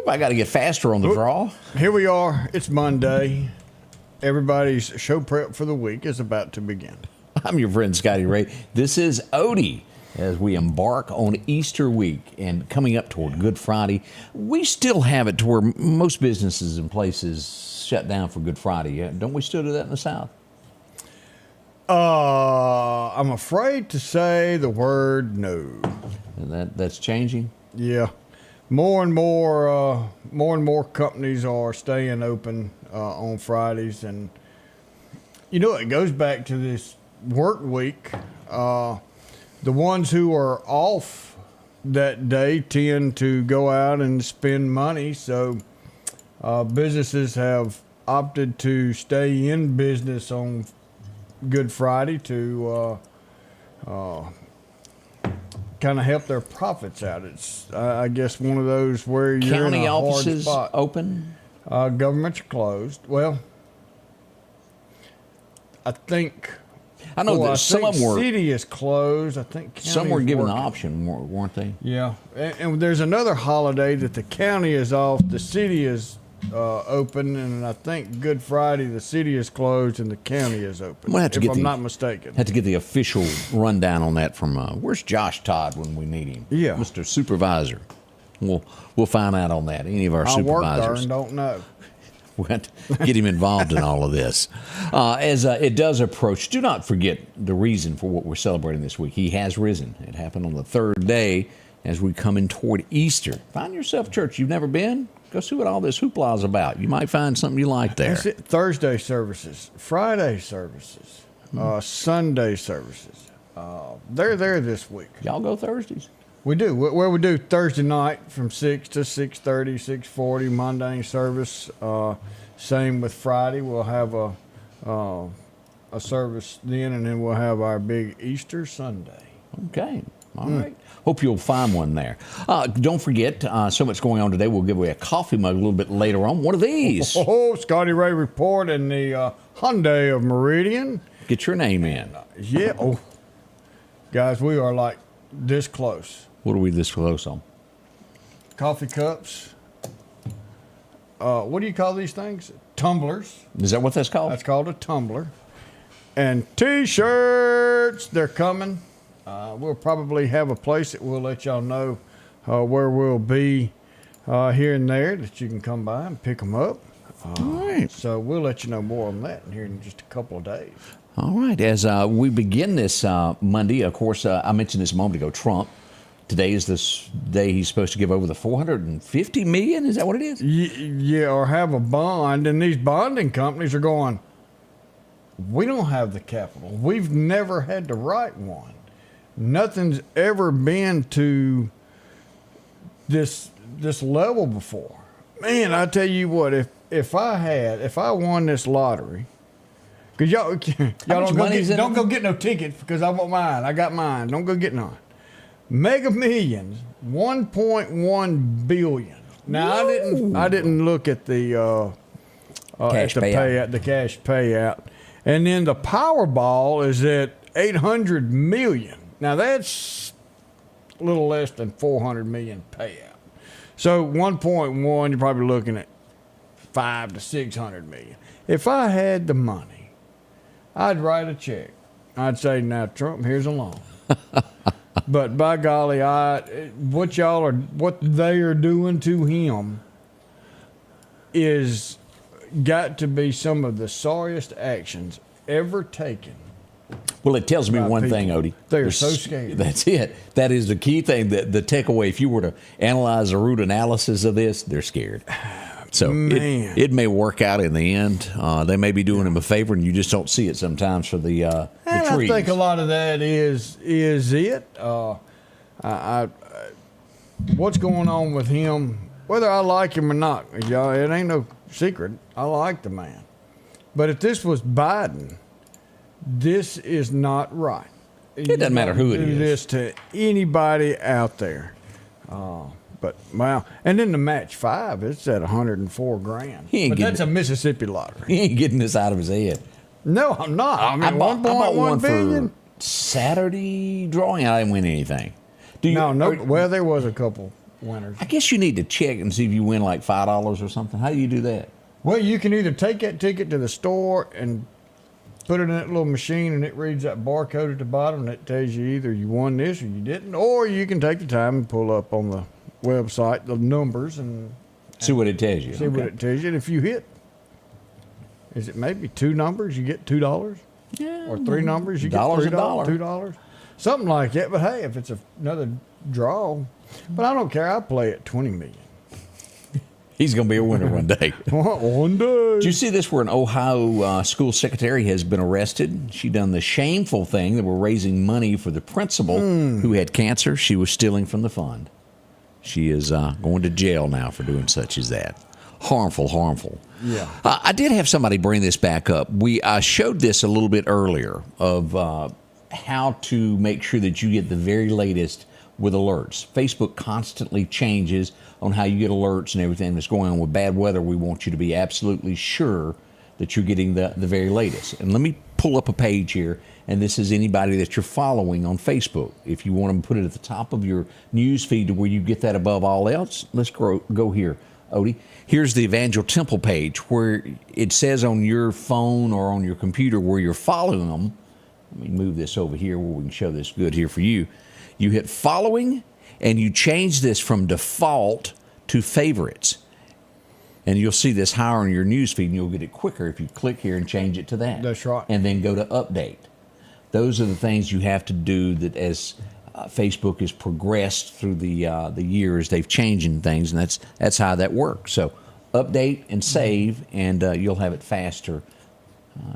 I got to get faster on the draw. Here we are. It's Monday. Everybody's show prep for the week is about to begin. I'm your friend Scotty Ray. This is Odie as we embark on Easter week and coming up toward Good Friday. We still have it to where most businesses and places shut down for Good Friday. Don't we still do that in the South? I'm afraid to say the word no. And that's changing? Yeah. More and more companies are staying open on Fridays, and it goes back to this work week. The ones who are off that day tend to go out and spend money, so businesses have opted to stay in business on Good Friday to kind of help their profits out. It's, I guess, one of those where you're county in a offices hard spot. Open. Governments are closed. Well, I think. I know that some of them were. City is closed. I think some were given the option, weren't they? Yeah, and there's another holiday that the county is off. The city is open, and I think Good Friday the city is closed and the county is open. We'll have to if I'm not mistaken. Have to get the official rundown on that from where's Josh Todd when we need him? Yeah, Mr. Supervisor. We'll find out on that. Any of our supervisors. I work there and don't know. We have to get him involved in all of this. As it does approach, do not forget the reason for what we're celebrating this week. He has risen. It happened on the third day as we come in toward Easter. Find yourself a church you've never been. Go see what all this hoopla is about. You might find something you like there. Thursday services, Friday services, Sunday services. They're there this week. Y'all go Thursdays? We do. Where we do Thursday night from 6 to 6:30, 6:40, mundane service. Same with Friday. We'll have a service then, and then we'll have our big Easter Sunday. Okay. All right. Hope you'll find one there. Don't forget, so much going on today. We'll give away a coffee mug a little bit later on. One of these. Scotty Ray report in the Hyundai of Meridian. Get your name in. Yeah. Oh, guys, we are like this close. What are we this close on? Coffee cups. What do you call these things? Tumblers. Is that what that's called? That's called a tumbler. And T-shirts. They're coming. We'll probably have a place that we'll let y'all know where we'll be here and there that you can come by and pick them up. All right. So we'll let you know more on that here in just a couple of days. All right. As we begin this Monday, of course, I mentioned this a moment ago, Trump. Today is this day he's supposed to give over the $450 million. Is that what it is? Yeah, or have a bond. And these bonding companies are going, we don't have the capital. We've never had to write one. Nothing's ever been to this level before. Man, I tell you what, if I won this lottery, because y'all don't go get no tickets because I want mine. I got mine. Don't go get none. Mega Millions, 1.1 billion. Now I didn't look at the cash payout. The cash payout, and then the Powerball is at 800 million. Now that's a little less than 400 million payout. So 1.1, you're probably looking at 500 to 600 million. If I had the money, I'd write a check. I'd say, now Trump, here's a loan. But by golly, what they are doing to him is got to be some of the sorriest actions ever taken. Well, it tells me one thing, Odie. They're so scared. That's it. That is the key thing. The takeaway, if you were to analyze a root analysis of this, they're scared. So Man. it may work out in the end. They may be doing him a favor, and you just don't see it sometimes for the And trees. I think a lot of that is it. What's going on with him, whether I like him or not, y'all, it ain't no secret. I like the man. But if this was Biden, this is not right. It doesn't matter who it do is. this to anybody out there. But wow, and then the match 5, it's at 104 grand. He ain't But getting that's a Mississippi lottery. He ain't getting this out of his head. No, I'm not. I mean, I bought 1.1 one billion. for Saturday drawing. I didn't win anything. Do you, No. or- Well, there was a couple winners. I guess you need to check and see if you win like $5 or something. How do you do that? Well, you can either take that ticket to the store and put it in that little machine, and it reads that barcode at the bottom, and it tells you either you won this or you didn't, or you can take the time and pull up on the website the numbers and See what it tells you. see what Okay. it tells you. And if you hit, is it maybe 2 numbers, you get $2, Yeah. or 3 numbers, you Dollar's get a dollar. $2, something like that. But hey, if it's another draw, but I don't care. I play at 20 million. He's going to be a winner one day. One day. Did you see this where an Ohio school secretary has been arrested? She done the shameful thing that we're raising money for the principal who had cancer. She was stealing from the fund. She is going to jail now for doing such as that. Harmful. Yeah. I did have somebody bring this back up. I showed this a little bit earlier of how to make sure that you get the very latest with alerts. Facebook constantly changes on how you get alerts and everything that's going on with bad weather. We want you to be absolutely sure that you're getting the very latest. And let me pull up a page here, and this is anybody that you're following on Facebook. If you want to put it at the top of your news feed to where you get that above all else, let's go here, Odie. Here's the Evangel Temple page where it says on your phone or on your computer where you're following them. Let me move this over here where we can show this good here for you. You hit following, and you change this from default to favorites. And you'll see this higher on your news feed, and you'll get it quicker if you click here and change it to that. That's right. And then go to update. Those are the things you have to do that as Facebook has progressed through the years, they've changed things, and that's how that works. So update and save, and you'll have it faster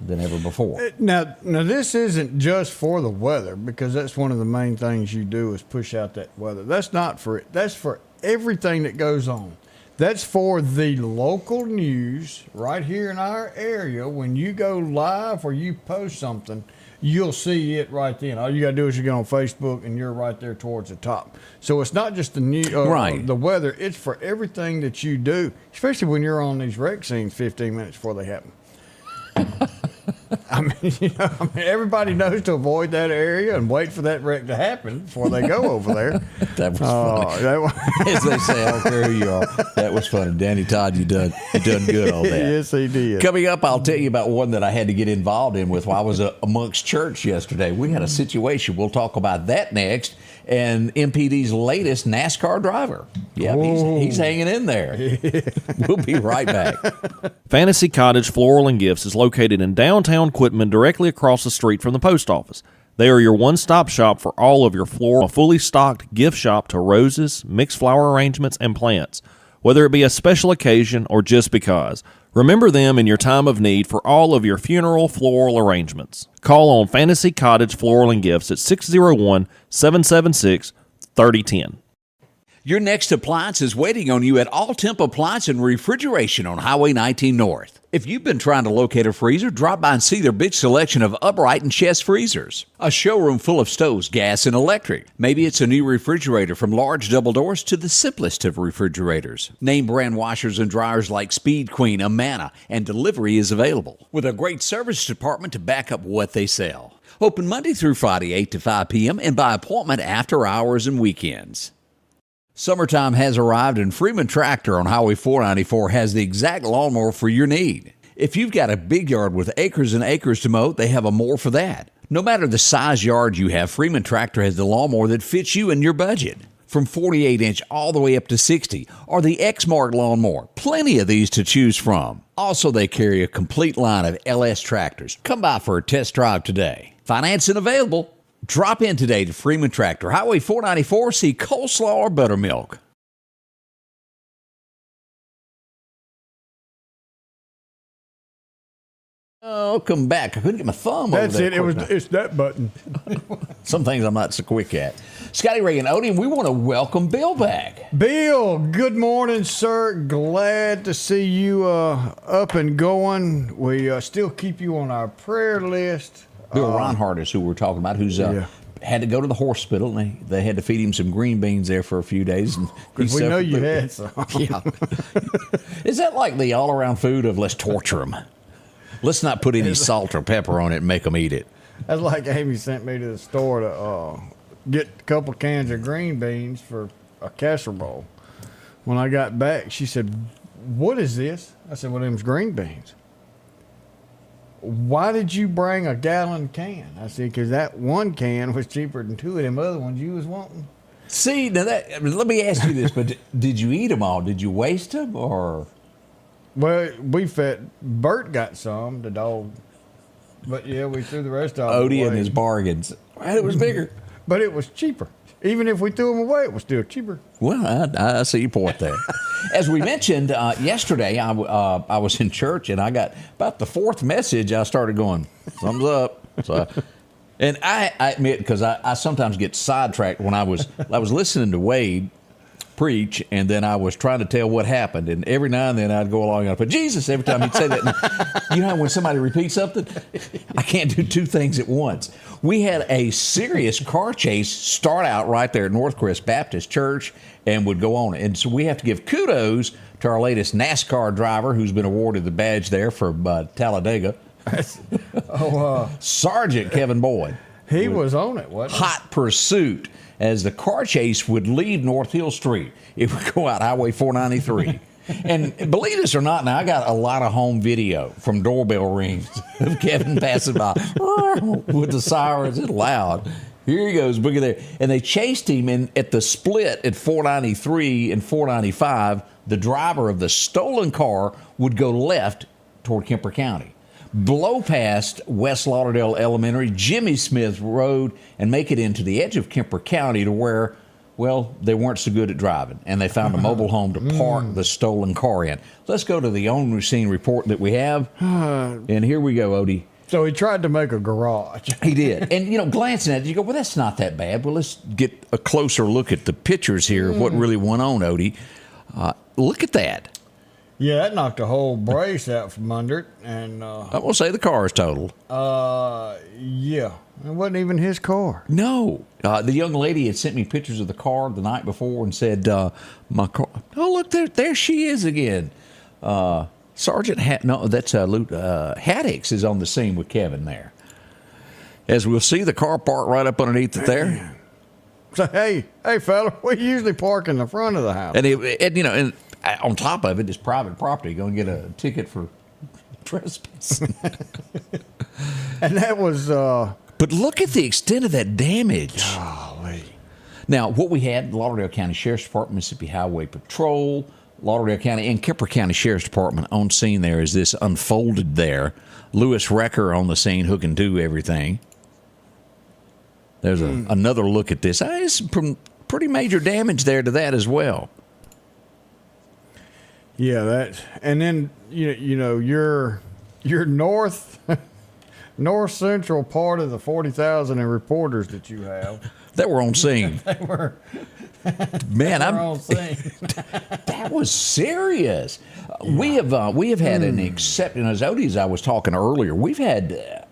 than ever before. Now, this isn't just for the weather, because that's one of the main things you do is push out that weather. That's not for it. That's for everything that goes on. That's for the local news right here in our area. When you go live or you post something, you'll see it right then. All you got to do is you go on Facebook, and you're right there towards the top. So it's not just the Right. the weather. It's for everything that you do, especially when you're on these wreck scenes 15 minutes before they happen. I mean, everybody knows to avoid that area and wait for that wreck to happen before they go over there. That was funny. As they say, I don't care who you are. That was funny. Danny Todd, you done good on that. Yes, he did. Coming up, I'll tell you about one that I had to get involved in with while I was amongst church yesterday. We had a situation. We'll talk about that next. And MPD's latest NASCAR driver. Yeah, he's hanging in there. We'll be right back. Fantasy Cottage Floral and Gifts is located in downtown Quitman, directly across the street from the post office. They are your one-stop shop for all of your floral, a fully stocked gift shop to roses, mixed flower arrangements, and plants. Whether it be a special occasion or just because, remember them in your time of need for all of your funeral floral arrangements. Call on Fantasy Cottage Floral and Gifts at 601-776-3010. Your next appliance is waiting on you at All Temp Appliance and Refrigeration on Highway 19 North. If you've been trying to locate a freezer, drop by and see their big selection of upright and chest freezers. A showroom full of stoves, gas, and electric. Maybe it's a new refrigerator from large double doors to the simplest of refrigerators. Name brand washers and dryers like Speed Queen, Amana, and delivery is available. With a great service department to back up what they sell. Open Monday through Friday, 8 to 5 p.m. and by appointment after hours and weekends. Summertime has arrived, and Freeman Tractor on Highway 494 has the exact lawnmower for your need. If you've got a big yard with acres and acres to mow, they have a mower for that. No matter the size yard you have, Freeman Tractor has the lawnmower that fits you and your budget. From 48-inch all the way up to 60, or the X-Mark lawnmower. Plenty of these to choose from. Also, they carry a complete line of LS tractors. Come by for a test drive today. Financing available. Drop in today to Freeman Tractor, Highway 494, see coleslaw or buttermilk. Welcome back. I couldn't get my thumb That's over it. that. It's that button. Some things I'm not so quick at. Scotty Ray and Odie, we want to welcome Bill back. Bill, good morning, sir. Glad to see you up and going. We still keep you on our prayer list. Bill Reinhardt is who we're talking about, who's had to go to the hospital, and they had to feed him some green beans there for a few days. And Because we know you had some. Yeah. Is that like the all-around food of let's torture them? Let's not put any salt or pepper on it and make them eat it. That's like Amy sent me to the store to get a couple cans of green beans for a casserole. When I got back, she said, "What is this?" I said, "Well, them's green beans." "Why did you bring a gallon can?" I said, "Because that one can was cheaper than two of them other ones you was wanting." See, now let me ask you this, but did you eat them all? Did you waste them, or? Well, we fed. Bert got some, the dog. But yeah, we threw the rest of them Odie away. and his bargains. It was bigger. But it was cheaper. Even if we threw them away, it was still cheaper. Well, I see your point there. As we mentioned yesterday, I was in church, and I got about the fourth message. I started going, thumbs up. So, and I admit, because I sometimes get sidetracked when I was listening to Wade preach, and then I was trying to tell what happened, and every now and then I'd go along and I'd put Jesus every time he'd say that. And you know, when somebody repeats something, I can't do two things at once. We had a serious car chase start out right there at Northcrest Baptist Church and would go on. And so we have to give kudos to our latest NASCAR driver who's been awarded the badge there for Talladega. Sergeant Kevin Boyd. He was on it, wasn't he? Hot pursuit as the car chase would leave North Hill Street. It would go out Highway 493. And believe this or not, now I got a lot of home video from doorbell rings of Kevin passing by with the sirens. It's loud. Here he goes, boogie there. And they chased him, and at the split at 493 and 495, the driver of the stolen car would go left toward Kemper County, blow past West Lauderdale Elementary, Jimmy Smith Road, and make it into the edge of Kemper County to where, well, they weren't so good at driving, and they found a mobile home to park the stolen car in. Let's go to the on scene report that we have, and here we go, Odie. So he tried to make a garage. He did. And, you know, glancing at it, you go, well, that's not that bad. Well, let's get a closer look at the pictures here of what really went on, Odie. Look at that. Yeah, that knocked a whole brace out from under it. And, I will say the car is totaled. yeah, it wasn't even his car. No. The young lady had sent me pictures of the car the night before and said, my car. Oh, look, there she is again. Sergeant Haddix is on the scene with Kevin there. As we'll see, the car parked right up underneath it there. So, hey, fella, we usually park in the front of the house. And on top of it is private property. Going to get a ticket for trespass. And that was... But look at the extent of that damage. golly. Now, what we had, Lauderdale County Sheriff's Department, Mississippi Highway Patrol, Lauderdale County, and Kemper County Sheriff's Department on scene there as this unfolded there. Lewis Recker on the scene hooking to everything. There's another look at this. There's some pretty major damage there to that as well. Yeah, that... And then, you know, your north central part of the 40,000 reporters that you have. That were on scene. They were... Man, on scene. that was serious. We have had an exception. As Odie, as I was talking earlier, we've had,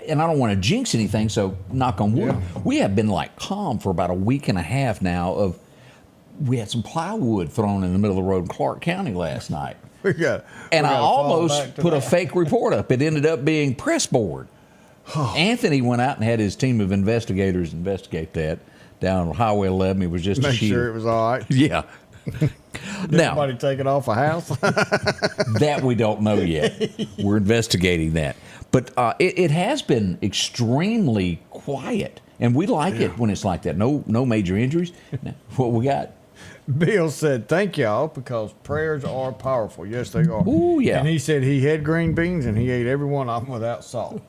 and I don't want to jinx anything, so knock on wood. Yeah. We have been like calm for about a week and a half now. We had some plywood thrown in the middle of the road in Clark County last night, and I almost put a fake report up. It ended up being press board. Anthony went out and had his team of investigators investigate that. Down on Highway 11, it was just Make a sheet. sure it was all right. Yeah. Now, Anybody take it off a house? that we don't know yet. We're investigating that. But it has been extremely quiet, and we like it when it's like that. No major injuries. Now, what we got? Bill said, "Thank y'all, because prayers are powerful." Yes, they are. Ooh, yeah. And he said he had green beans and he ate every one of them without salt.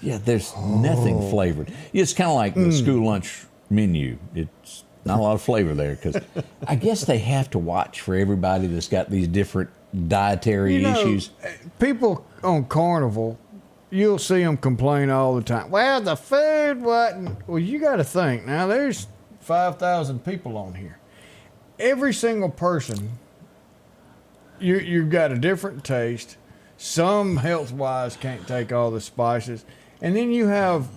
Yeah, there's nothing flavored. It's kind of like the school lunch menu. It's not a lot of flavor there because I guess they have to watch for everybody that's got these different dietary issues. People on Carnival you'll see them complain all the time. Well, the food wasn't. Well, you got to think now. There's 5,000 people on here. Every single person, you've got a different taste. Some health-wise can't take all the spices, and then you have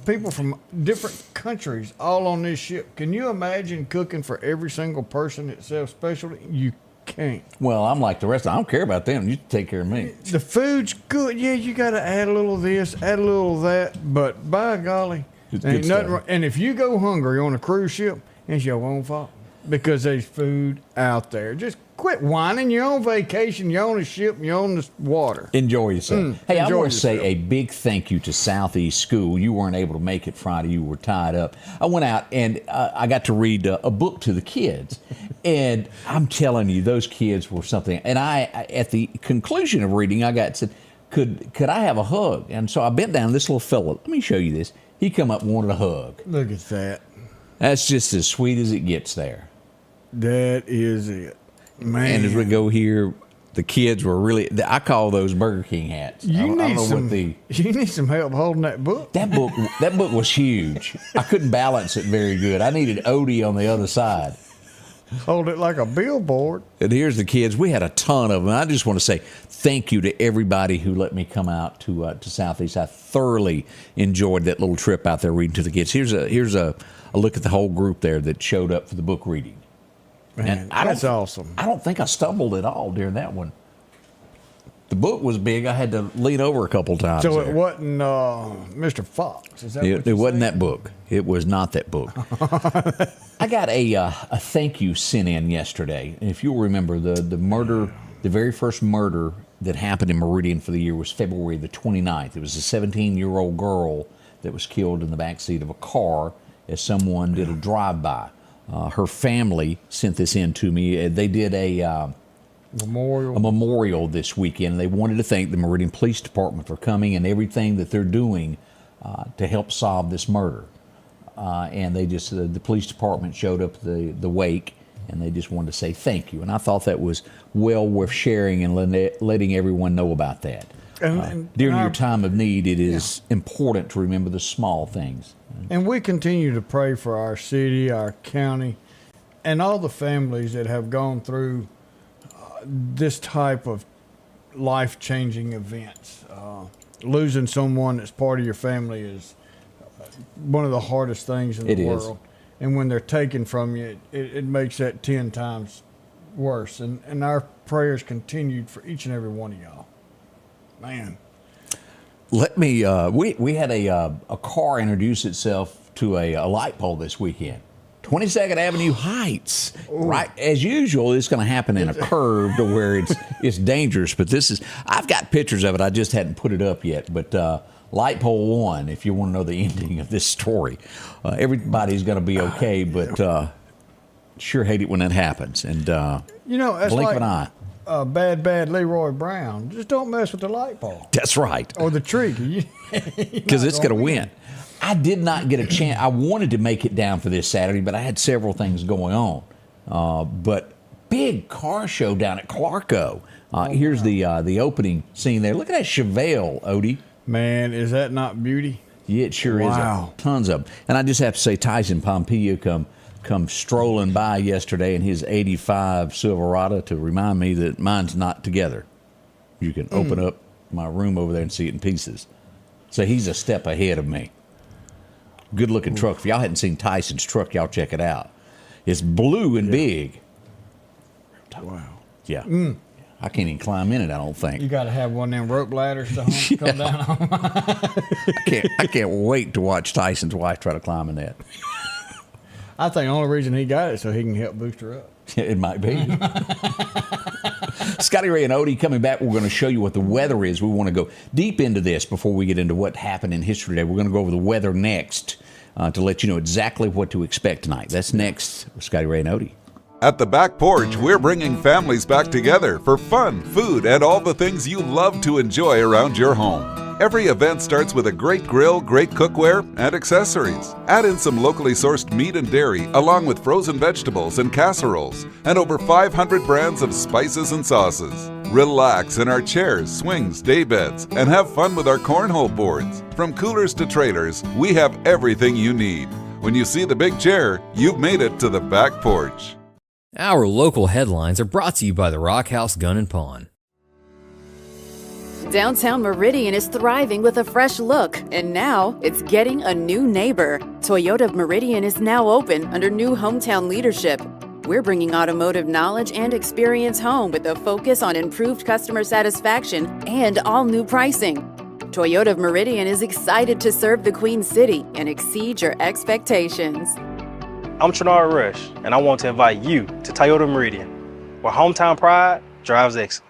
people from different countries all on this ship. Can you imagine cooking for every single person that sells specialty? You can't. Well, I'm like the rest. I don't care about them. You take care of me. The food's good. Yeah, you got to add a little of this, add a little of that. But by golly, It's ain't good nothing stuff. wrong. And if you go hungry on a cruise ship, it's your own fault because there's food out there. Just quit whining. You're on vacation. You're on a ship. You're on the water. Enjoy yourself. Hey, I enjoy want to say yourself. a big thank you to Southeast School. You weren't able to make it Friday. You were tied up. I went out and I got to read a book to the kids. And I'm telling you, those kids were something. And I, at the conclusion of reading, I said, could I have a hug? And so I bent down. This little fella, let me show you this. He come up and wanted a hug. Look at that. That's just as sweet as it gets there. That is it. Man. And as we go here, the kids were really, I call those Burger King hats. I don't know what the... You need some help holding that book. That book was huge. I couldn't balance it very good. I needed Odie on the other side. Hold it like a billboard. And here's the kids. We had a ton of them. I just want to say thank you to everybody who let me come out to Southeast. I thoroughly enjoyed that little trip out there reading to the kids. Here's a look at the whole group there that showed up for the book reading. Man, that's awesome. I don't think I stumbled at all during that one. The book was big. I had to lean over a couple times. So there. it wasn't Mr. Fox. Is that what It you're wasn't saying? that book. It was not that book. I got a thank you sent in yesterday. And if you'll remember, the murder, the very first murder that happened in Meridian for the year was February the 29th. It was a 17-year-old girl that was killed in the backseat of a car as someone did a drive-by. Her family sent this in to me. They did a memorial this weekend. They wanted to thank the Meridian Police Department for coming and everything that they're doing to help solve this murder. And they just, the police department showed up at the wake, and they just wanted to say thank you. And I thought that was well worth sharing and letting everyone know about that. During your time of need, it is important to remember the small things. And we continue to pray for our city, our county, and all the families that have gone through this type of life-changing events. Losing someone that's part of your family is one of the hardest things in the world. And when they're taken from you, it makes that 10 times worse. And our prayers continued for each and every one of y'all. Man. Let me, we had a car introduce itself to a light pole this weekend. 22nd Avenue Heights. Ooh. Right, as usual, it's going to happen in a curve to where it's dangerous. But I've got pictures of it. I just hadn't put it up yet. But light pole 1, if you want to know the ending of this story, everybody's going to be okay. But sure hate it when that happens. And that's blink of an eye. Bad Leroy Brown. Just don't mess with the light pole. That's right. Or the tree. Because it's going to win. I did not get a chance. I wanted to make it down for this Saturday, but I had several things going on. But big car show down at Clarko. Here's the opening scene there. Look at that Chevelle, Odie. Man, is that not beauty? Yeah, it sure Wow. is. Tons of them. And I just have to say, Tyson Pompeo come strolling by yesterday in his 85 Silverado to remind me that mine's not together. You can open up my room over there and see it in pieces. So he's a step ahead of me. Good looking truck. If y'all hadn't seen Tyson's truck, y'all check it out. It's blue and big. Wow. Yeah. I can't even climb in it, I don't think. You got to have one of them rope ladders to come down on. I can't wait to watch Tyson's wife try to climb in that. I think the only reason he got it so he can help boost her up. It might be. Scotty Ray and Odie coming back. We're going to show you what the weather is. We want to go deep into this before we get into what happened in history today. We're going to go over the weather next to let you know exactly what to expect tonight. That's next with Scotty Ray and Odie. At the Back Porch, we're bringing families back together for fun, food, and all the things you love to enjoy around your home. Every event starts with a great grill, great cookware, and accessories. Add in some locally sourced meat and dairy, along with frozen vegetables and casseroles, and over 500 brands of spices and sauces. Relax in our chairs, swings, day beds, and have fun with our cornhole boards. From coolers to trailers, we have everything you need. When you see the big chair, you've made it to the back porch. Our local headlines are brought to you by the Rock House Gun and Pawn. Downtown Meridian is thriving with a fresh look, and now it's getting a new neighbor. Toyota of Meridian is now open under new hometown leadership. We're bringing automotive knowledge and experience home with a focus on improved customer satisfaction and all new pricing. Toyota of Meridian is excited to serve the Queen City and exceed your expectations. I'm Trinard Rush, and I want to invite you to Toyota Meridian, where hometown pride drives excellence.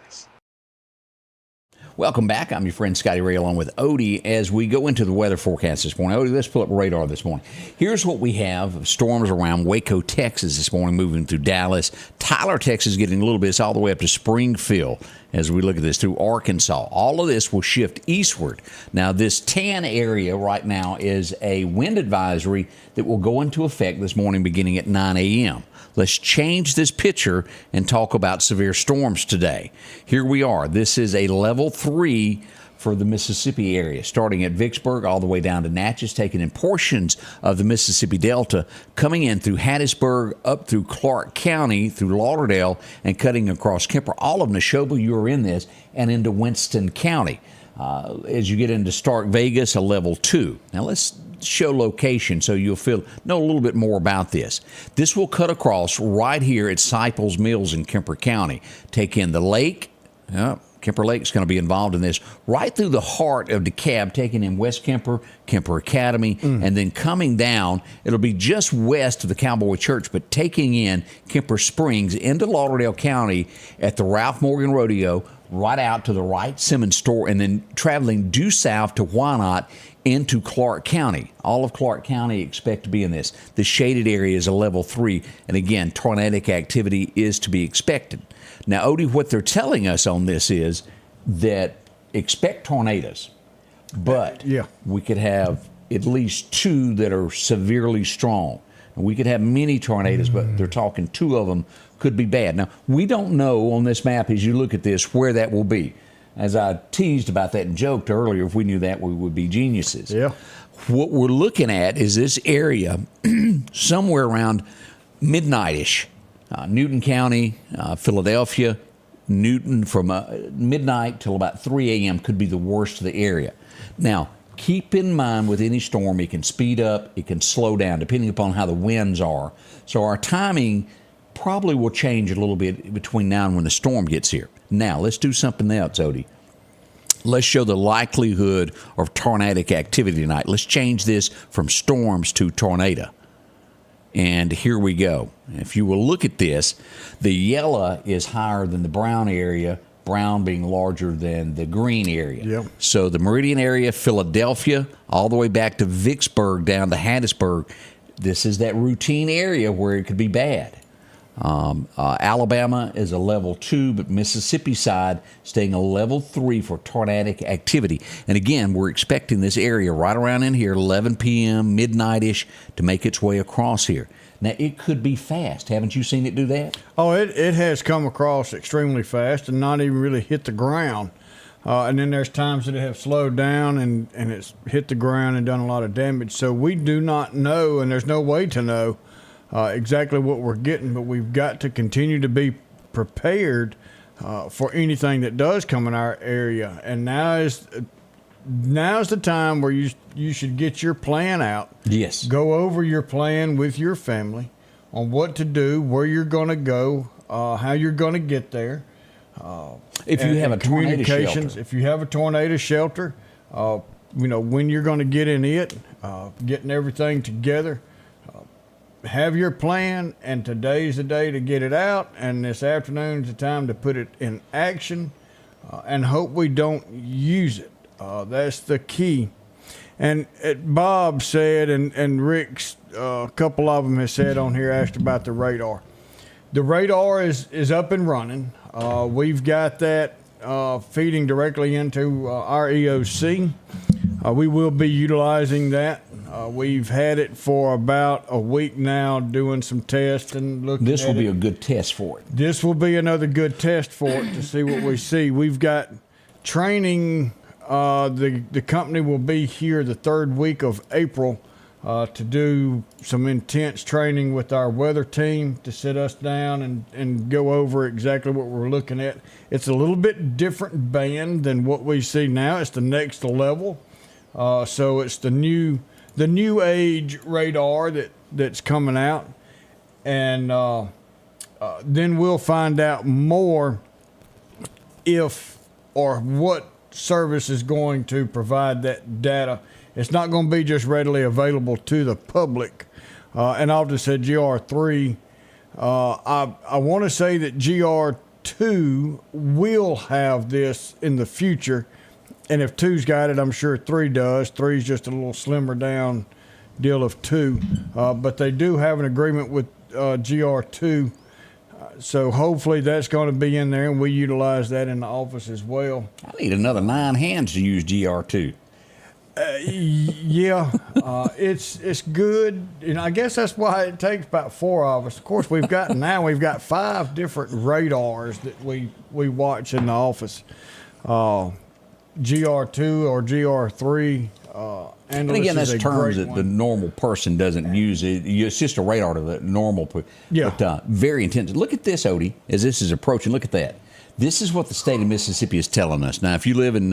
Welcome back. I'm your friend Scotty Ray along with Odie as we go into the weather forecast this morning. Odie, let's pull up radar this morning. Here's what we have. Storms around Waco, Texas this morning, moving through Dallas. Tyler, Texas, getting a little bit. It's all the way up to Springfield as we look at this through Arkansas. All of this will shift eastward. Now, this tan area right now is a wind advisory that will go into effect this morning beginning at 9 a.m. Let's change this picture and talk about severe storms today. Here we are. This is a level 3 for the Mississippi area, starting at Vicksburg all the way down to Natchez, taking in portions of the Mississippi Delta, coming in through Hattiesburg, up through Clark County, through Lauderdale, and cutting across Kemper. All of Neshoba, you are in this, and into Winston County. As you get into Stark Vegas, a level 2. Now let's show location so you'll know a little bit more about this. This will cut across right here at Cyples Mills in Kemper County. Take in the lake. Kemper Lake's going to be involved in this. Right through the heart of DeKalb, taking in West Kemper, Kemper Academy, and then coming down, it'll be just west of the Cowboy Church, but taking in Kemper Springs into Lauderdale County at the Ralph Morgan Rodeo, right out to the Wright Simmons store, and then traveling due south to Wyandotte into Clark County. All of Clark County expect to be in this. The shaded area is a level 3, and again, tornadic activity is to be expected. Now, Odie, what they're telling us on this is that expect tornadoes, but we could have at least 2 that are severely strong. And we could have many tornadoes, but they're talking 2 of them could be bad. Now, we don't know on this map as you look at this where that will be. As I teased about that and joked earlier, if we knew that, we would be geniuses. Yeah. What we're looking at is this area somewhere around midnight-ish. Newton County, Philadelphia, Newton from midnight till about 3 a.m. could be the worst of the area. Now, keep in mind with any storm, it can speed up, it can slow down, depending upon how the winds are. So our timing probably will change a little bit between now and when the storm gets here. Now, let's do something else, Odie. Let's show the likelihood of tornadic activity tonight. Let's change this from storms to tornado. And here we go. If you will look at this, the yellow is higher than the brown area, brown being larger than the green area. Yep. So the Meridian area, Philadelphia, all the way back to Vicksburg, down to Hattiesburg, this is that routine area where it could be bad. Alabama is a level 2, but Mississippi side staying a level 3 for tornadic activity. And again, we're expecting this area right around in here, 11 p.m., midnight-ish, to make its way across here. Now, it could be fast. Haven't you seen it do that? Oh, it has come across extremely fast and not even really hit the ground. And then there's times that it have slowed down and it's hit the ground and done a lot of damage. So we do not know, and there's no way to know exactly what we're getting, but we've got to continue to be prepared for anything that does come in our area. And now's the time where you should get your plan out. Yes. Go over your plan with your family on what to do, where you're going to go, how you're going to get there. If you have a tornado shelter. If you have a tornado shelter, when you're going to get in it, getting everything together. Have your plan, and today's the day to get it out, and this afternoon's the time to put it in action, and hope we don't use it. That's the key. And Bob said, and Rick's, a couple of them has said on here, asked about the radar. The radar is up and running. We've got that feeding directly into our EOC. We will be utilizing that We've had it for about a week now, doing some tests and looking. This will at be it. a good test for it. This will be another good test for it to see what we see. We've got training. The company will be here the third week of April to do some intense training with our weather team to sit us down and go over exactly what we're looking at. It's a little bit different band than what we see now. It's the next level. So it's the new age radar that's coming out, and then we'll find out more if or what service is going to provide that data. It's not going to be just readily available to the public. And I'll just say GR3. I want to say that GR2 will have this in the future. And if 2's got it, I'm sure 3 does. 3's just a little slimmer down deal of 2. But they do have an agreement with GR2. So hopefully that's going to be in there, and we utilize that in the office as well. I need another 9 hands to use GR2. Yeah, it's good. And I guess that's why it takes about 4 of us. Of course, we've got 5 different radars that we watch in the office. GR2 or GR3. And again, that's terms that the normal person doesn't use. It's just a radar to the normal person. Yeah. But very intense. Look at this, Odie, as this is approaching. Look at that. This is what the state of Mississippi is telling us. Now, if you live in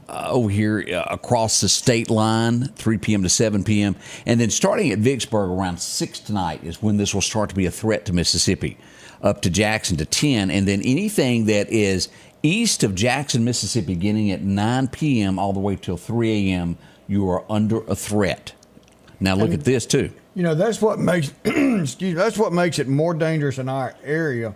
over here across the state line, 3 p.m. to 7 p.m., and then starting at Vicksburg around 6 tonight is when this will start to be a threat to Mississippi, up to Jackson to 10, and then anything that is east of Jackson, Mississippi, beginning at 9 p.m. all the way till 3 a.m., you are under a threat. Now look at this too. You know, that's what makes that's what makes it more dangerous in our area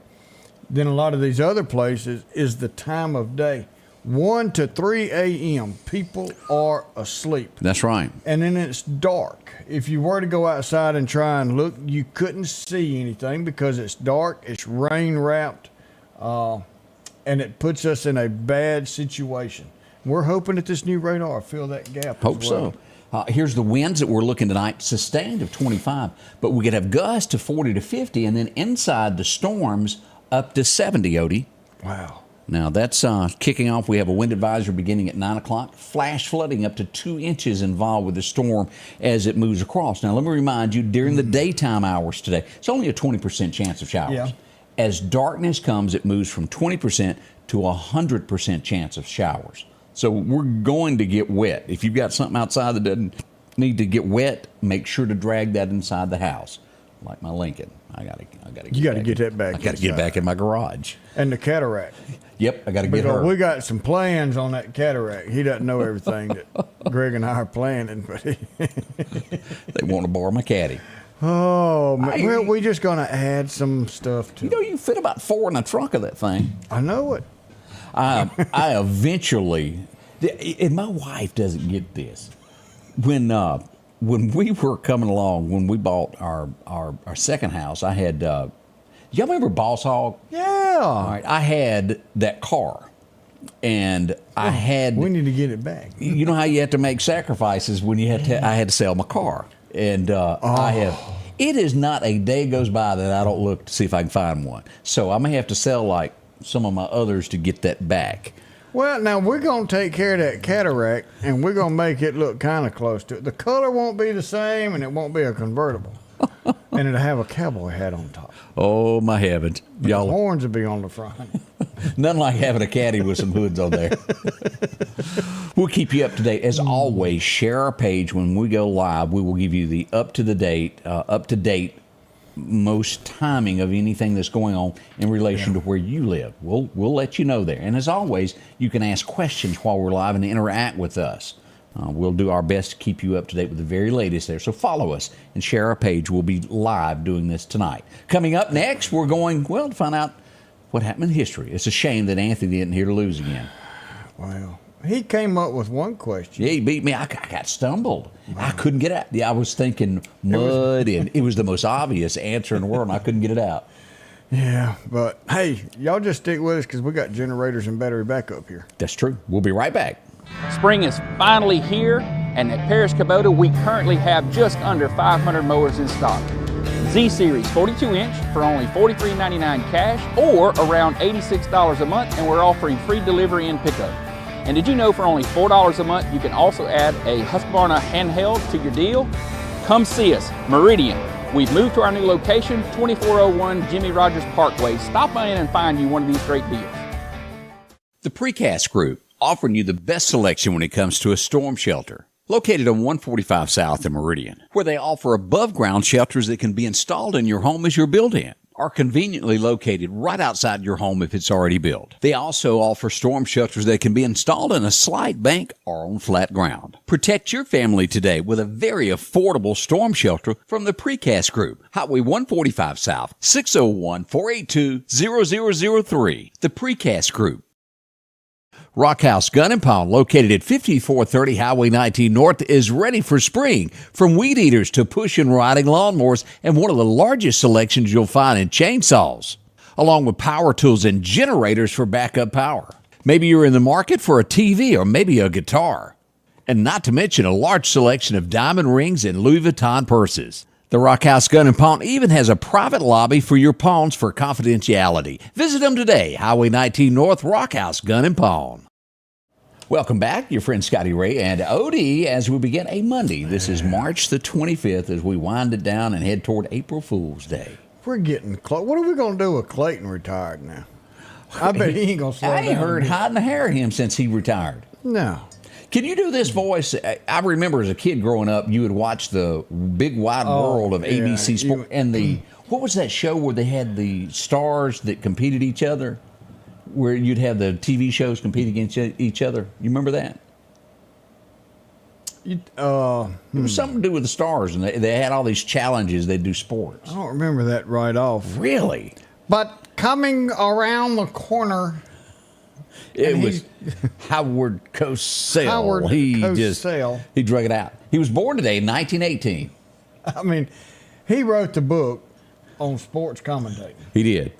than a lot of these other places is the time of day. 1 to 3 a.m. people are asleep. That's right. And then it's dark. If you were to go outside and try and look, you couldn't see anything because it's dark, it's rain wrapped, and it puts us in a bad situation. We're hoping that this new radar will fill that gap. Hope as well. so. Here's the winds that we're looking tonight, sustained of 25, but we could have gusts to 40 to 50, and then inside the storms up to 70, Odie. Wow. Now that's kicking off. We have a wind advisory beginning at 9 o'clock. Flash flooding up to 2 inches involved with the storm as it moves across. Now let me remind you, during the daytime hours today, it's only a 20% chance of showers. Yeah. As darkness comes, it moves from 20% to 100% chance of showers. So we're going to get wet. If you've got something outside that doesn't need to get wet, make sure to drag that inside the house. Like my Lincoln, I gotta get that back. I gotta get it back in my garage. And the cataract. Yep, I gotta get her. We got some plans on that cataract. He doesn't know everything that Greg and I are planning, but They want to borrow my caddy. oh, well, we're just gonna add some stuff to You know, you fit about 4 in the trunk of that thing. I know it. I eventually, and my wife doesn't get this. When we were coming along, when we bought our second house, I had, y'all remember Boss Hog? Yeah. All right, I had that car, and I had. We need to get it back. You know how you have to make sacrifices when you had to. I had to sell my car, and I have. It is not a day goes by that I don't look to see if I can find one. So I may have to sell like some of my others to get that back. Well, now we're going to take care of that cataract, and we're going to make it look kind of close to it. The color won't be the same, and it won't be a convertible. And it'll have a cowboy hat on top. Oh, my heavens. The Y'all, horns will be on the front. nothing like having a caddy with some hoods on there. We'll keep you up to date. As always, share our page when we go live. We will give you the up to date most timing of anything that's going on in relation to where you live. We'll let you know there. And as always, you can ask questions while we're live and interact with us. We'll do our best to keep you up to date with the very latest there. So follow us and share our page. We'll be live doing this tonight. Coming up next, we're going, to find out what happened in history. It's a shame that Anthony isn't here to lose again. Well, he came up with one question. Yeah, he beat me. I got stumbled. Wow. I couldn't get out. Yeah, I was thinking mud, and it was the most obvious answer in the world, and I couldn't get it out. Yeah, but hey, y'all just stick with us because we got generators and battery backup here. That's true. We'll be right back. Spring is finally here, And at Paris Kubota, we currently have just under 500 mowers in stock. Z-Series 42-inch for only $43.99 cash or around $86 a month, and we're offering free delivery and pickup. And did you know for only $4 a month, you can also add a Husqvarna handheld to your deal? Come see us, Meridian. We've moved to our new location, 2401 Jimmy Rogers Parkway. Stop by in and find you one of these great deals. The Precast Group, offering you the best selection when it comes to a storm shelter. Located on 145 South in Meridian, where they offer above-ground shelters that can be installed in your home as you're built-in, are conveniently located right outside your home if it's already built. They also offer storm shelters that can be installed in a slight bank or on flat ground. Protect your family today with a very affordable storm shelter from the Precast Group. Highway 145 South, 601-482-0003. The Precast Group. Rock House Gun and Pawn, located at 5430 Highway 19 North, is ready for spring. From weed eaters to push and riding lawnmowers, and one of the largest selections you'll find in chainsaws, along with power tools and generators for backup power. Maybe you're in the market for a TV or maybe a guitar. And not to mention a large selection of diamond rings and Louis Vuitton purses. The Rock House Gun and Pawn even has a private lobby for your pawns for confidentiality. Visit them today, Highway 19 North, Rock House Gun and Pawn. Welcome back, your friend Scotty Ray and Odie, as we begin a Monday. This is March the 25th as we wind it down and head toward April Fool's Day. We're getting close. What are we going to do with Clayton retired now? I bet he ain't going to slow down. I ain't heard hide and hair of him since he retired. No. Can you do this voice? I remember as a kid growing up, you would watch the big wide world of ABC Sport and what was that show where they had the stars that competed each other? Where you'd have the TV shows compete against each other. You remember that? It was something to do with the stars, and they had all these challenges. They'd do sports. I don't remember that right off. Really? But coming around the corner, it was Howard Cosell. He drug it out. He was born today in 1918. I mean, he wrote the book on sports commentating. He did.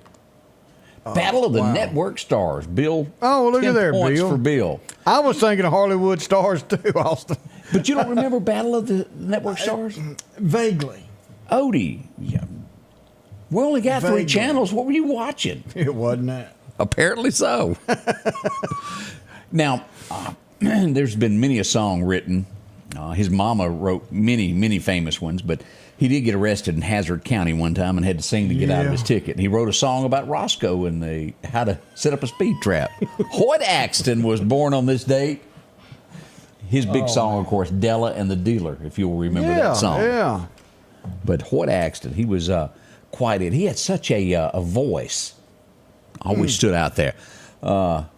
Battle of the Network Stars. Bill. Oh, look at there, points Bill. For Bill. I was thinking of Hollywood Stars too, Austin. But you don't remember Battle of the Network Stars? Vaguely. Odie. Yeah. We only got three channels. What were you watching? It wasn't that. Apparently so. Now, there's been many a song written. His mama wrote many famous ones, but he did get arrested in Hazard County one time and had to sing to get out of his ticket. He wrote a song about Roscoe and how to set up a speed trap. Hoyt Axton was born on this date. His big song, of course, Della and the Dealer, if you'll remember that song. Yeah. But Hoyt Axton, he was quite it. He had such a voice. Always stood out there.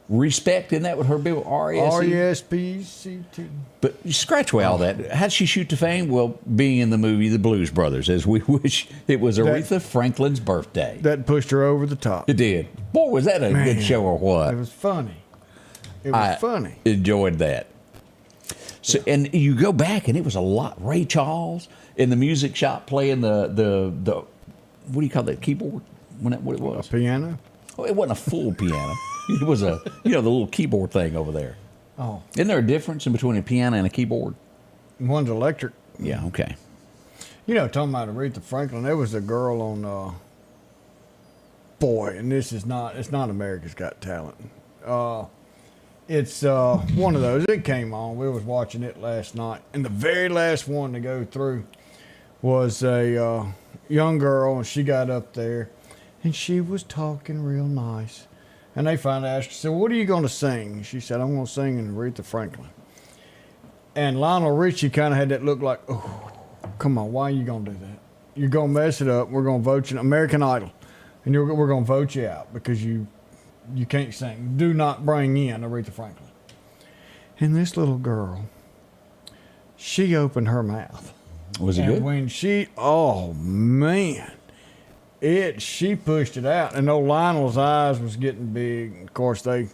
Respect, isn't that what her bill? R-E-S-P-E-C-T. But you scratch away all that. How'd she shoot to fame? Well, being in the movie The Blues Brothers, as we wish it was Aretha Franklin's birthday. That pushed her over the top. It did. Boy, was that a good show or what? It was funny. I enjoyed that. So, and you go back, and it was a lot. Ray Charles in the music shop playing the what do you call that keyboard? When that what it was? A piano? Oh, it wasn't a full piano. It was the little keyboard thing over there. Oh. Isn't there a difference in between a piano and a keyboard? One's electric. Yeah, okay. Talking about Aretha Franklin, there was a girl on, and it's not America's Got Talent. It's one of those. It came on. We was watching it last night, and the very last one to go through was a young girl, and she got up there, and she was talking real nice. And they finally asked her, said, what are you going to sing? She said, I'm going to sing in Aretha Franklin. And Lionel Richie kind of had that look like, oh, come on, why are you going to do that? You're going to mess it up. We're going to vote you, American Idol, and we're going to vote you out because you can't sing. Do not bring in Aretha Franklin. And this little girl, she opened her mouth. Was it good? And when oh, man. She pushed it out, and old Lionel's eyes was getting big. Of course, they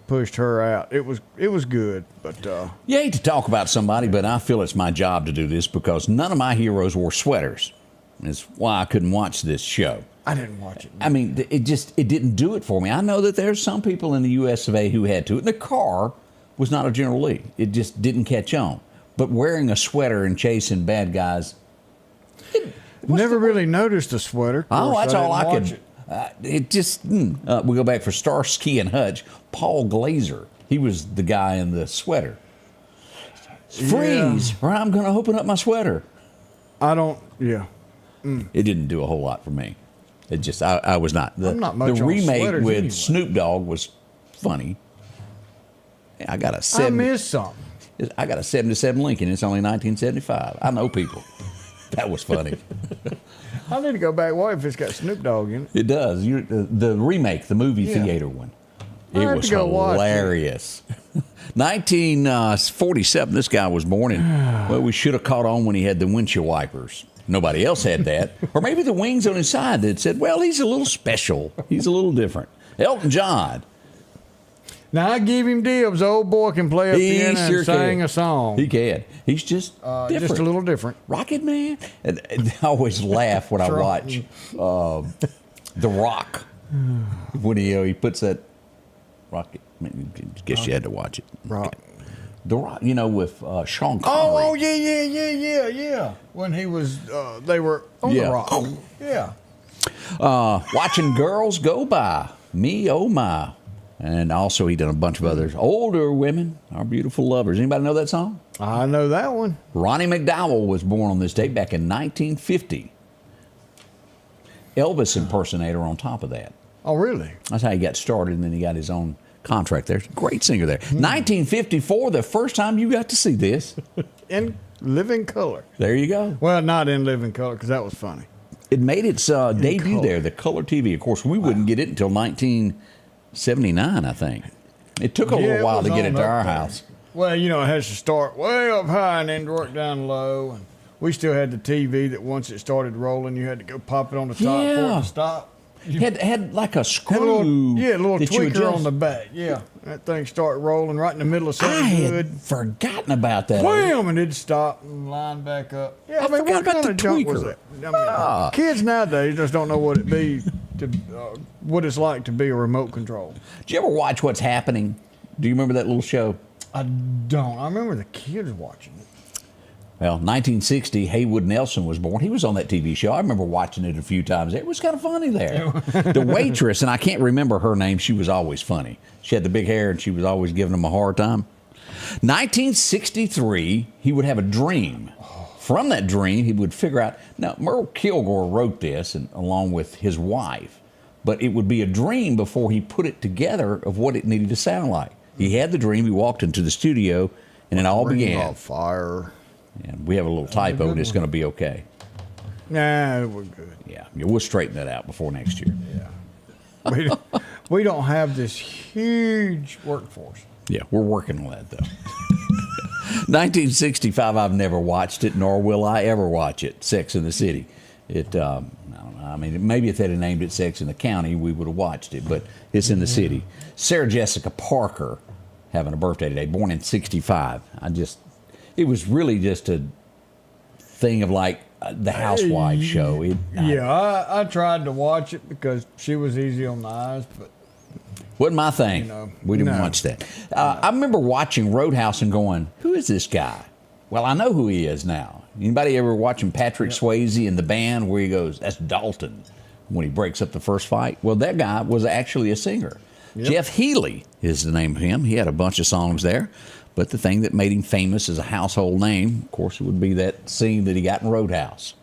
pushed her out. It was good, but you hate to talk about somebody, but I feel it's my job to do this because none of my heroes wore sweaters. That's why I couldn't watch this show. I didn't watch it. I mean, it didn't do it for me. I know that there's some people in the U.S. of A. who had to. And the car was not a General Lee. It just didn't catch on. But wearing a sweater and chasing bad guys. Never really noticed a sweater. Oh, that's all I watch could. It just, we go back for Starsky and Hutch. Paul Glazer, he was the guy in the sweater. Freeze, or I'm going to open up my sweater. It didn't do a whole lot for me. It just, I was not. I'm not much the on remake sweaters with anyway. Snoop Dogg was funny. I got a I 7. missed something. I got a 77 Lincoln. It's only 1975. I know people. That was funny. I need to go back. What if it's got Snoop Dogg in it? It does. The remake, the movie theater one. It have was to go watch it. hilarious. 1947, this guy was born in. Well, we should have caught on when he had the windshield wipers. Nobody else had that. Or maybe the wings on his side that said, well, he's a little special. He's a little different. Elton John. Now, I give him dibs. Old boy can play a He piano sure and sing can. a song. He can. He's just different. Just a little different. Rocket Man. And I always laugh when I watch The Rock. When he puts that rocket. I guess you had to watch it. Rock. The Rock, with Sean Connery. Oh, yeah. When he was, they were on Yeah. the rock. Yeah. Watching Girls Go By. Me, oh my. And also he done a bunch of others. Older Women, Our Beautiful Lovers. Anybody know that song? I know that one. Ronnie McDowell was born on this date back in 1950. Elvis impersonator on top of that. Oh, really? That's how he got started, and then he got his own contract there. Great singer there. 1954, the first time you got to see this. In living color. There you go. Well, not in living color, because that was funny. It made its debut color. there, the color TV. Of course, we wouldn't get it until 1979, I think. It took a little while to get it to our house. Well, it has to start way up high and then work down low. And we still had the TV that once it started rolling, you had to go pop it on the top for it Yeah. to stop. Had like a Had screw. a little that you tweaker adjust. on the back. Yeah, that thing started rolling right in the middle of I something had good. forgotten about that. Wham! And it'd stop and line back up. Yeah, I forgot what about kind the of junk was tweaker. that? Kids nowadays just don't know what it be to what it's like to be a remote control. Did you ever watch What's Happening? Do you remember that little show? I don't. I remember the kids watching it. Well, 1960, Haywood Nelson was born. He was on that TV show. I remember watching it a few times. It was kind of funny there. The waitress, and I can't remember her name, she was always funny. She had the big hair, and she was always giving them a hard time. 1963, he would have a dream. From that dream, he would figure out. Now, Merle Kilgore wrote this, and along with his wife, but it would be a dream before he put it together of what it needed to sound like. He had the dream. He walked into the studio, and it all Ring began. of Fire. And we have a little typo, and it's going to be okay. Nah, we're good. Yeah, we'll straighten that out before next year. Yeah. We don't have this huge workforce. Yeah, we're working on that, though. 1965, I've never watched it, nor will I ever watch it, Sex in the City. I don't know. I mean, maybe if they'd have named it Sex in the County, we would have watched it, but it's in the city. Sarah Jessica Parker having a birthday today, born in 65. It was really just a thing of like the Housewives show. I tried to watch it because she was easy on the eyes, but Wasn't my thing. We didn't watch that. I remember watching Roadhouse and going, who is this guy? Well, I know who he is now. Anybody ever watching Patrick Swayze in the band where he goes, that's Dalton, when he breaks up the first fight? Well, that guy was actually a singer. Jeff Healey is the name of him. He had a bunch of songs there. But the thing that made him famous as a household name, of course, it would be that scene that he got in Roadhouse.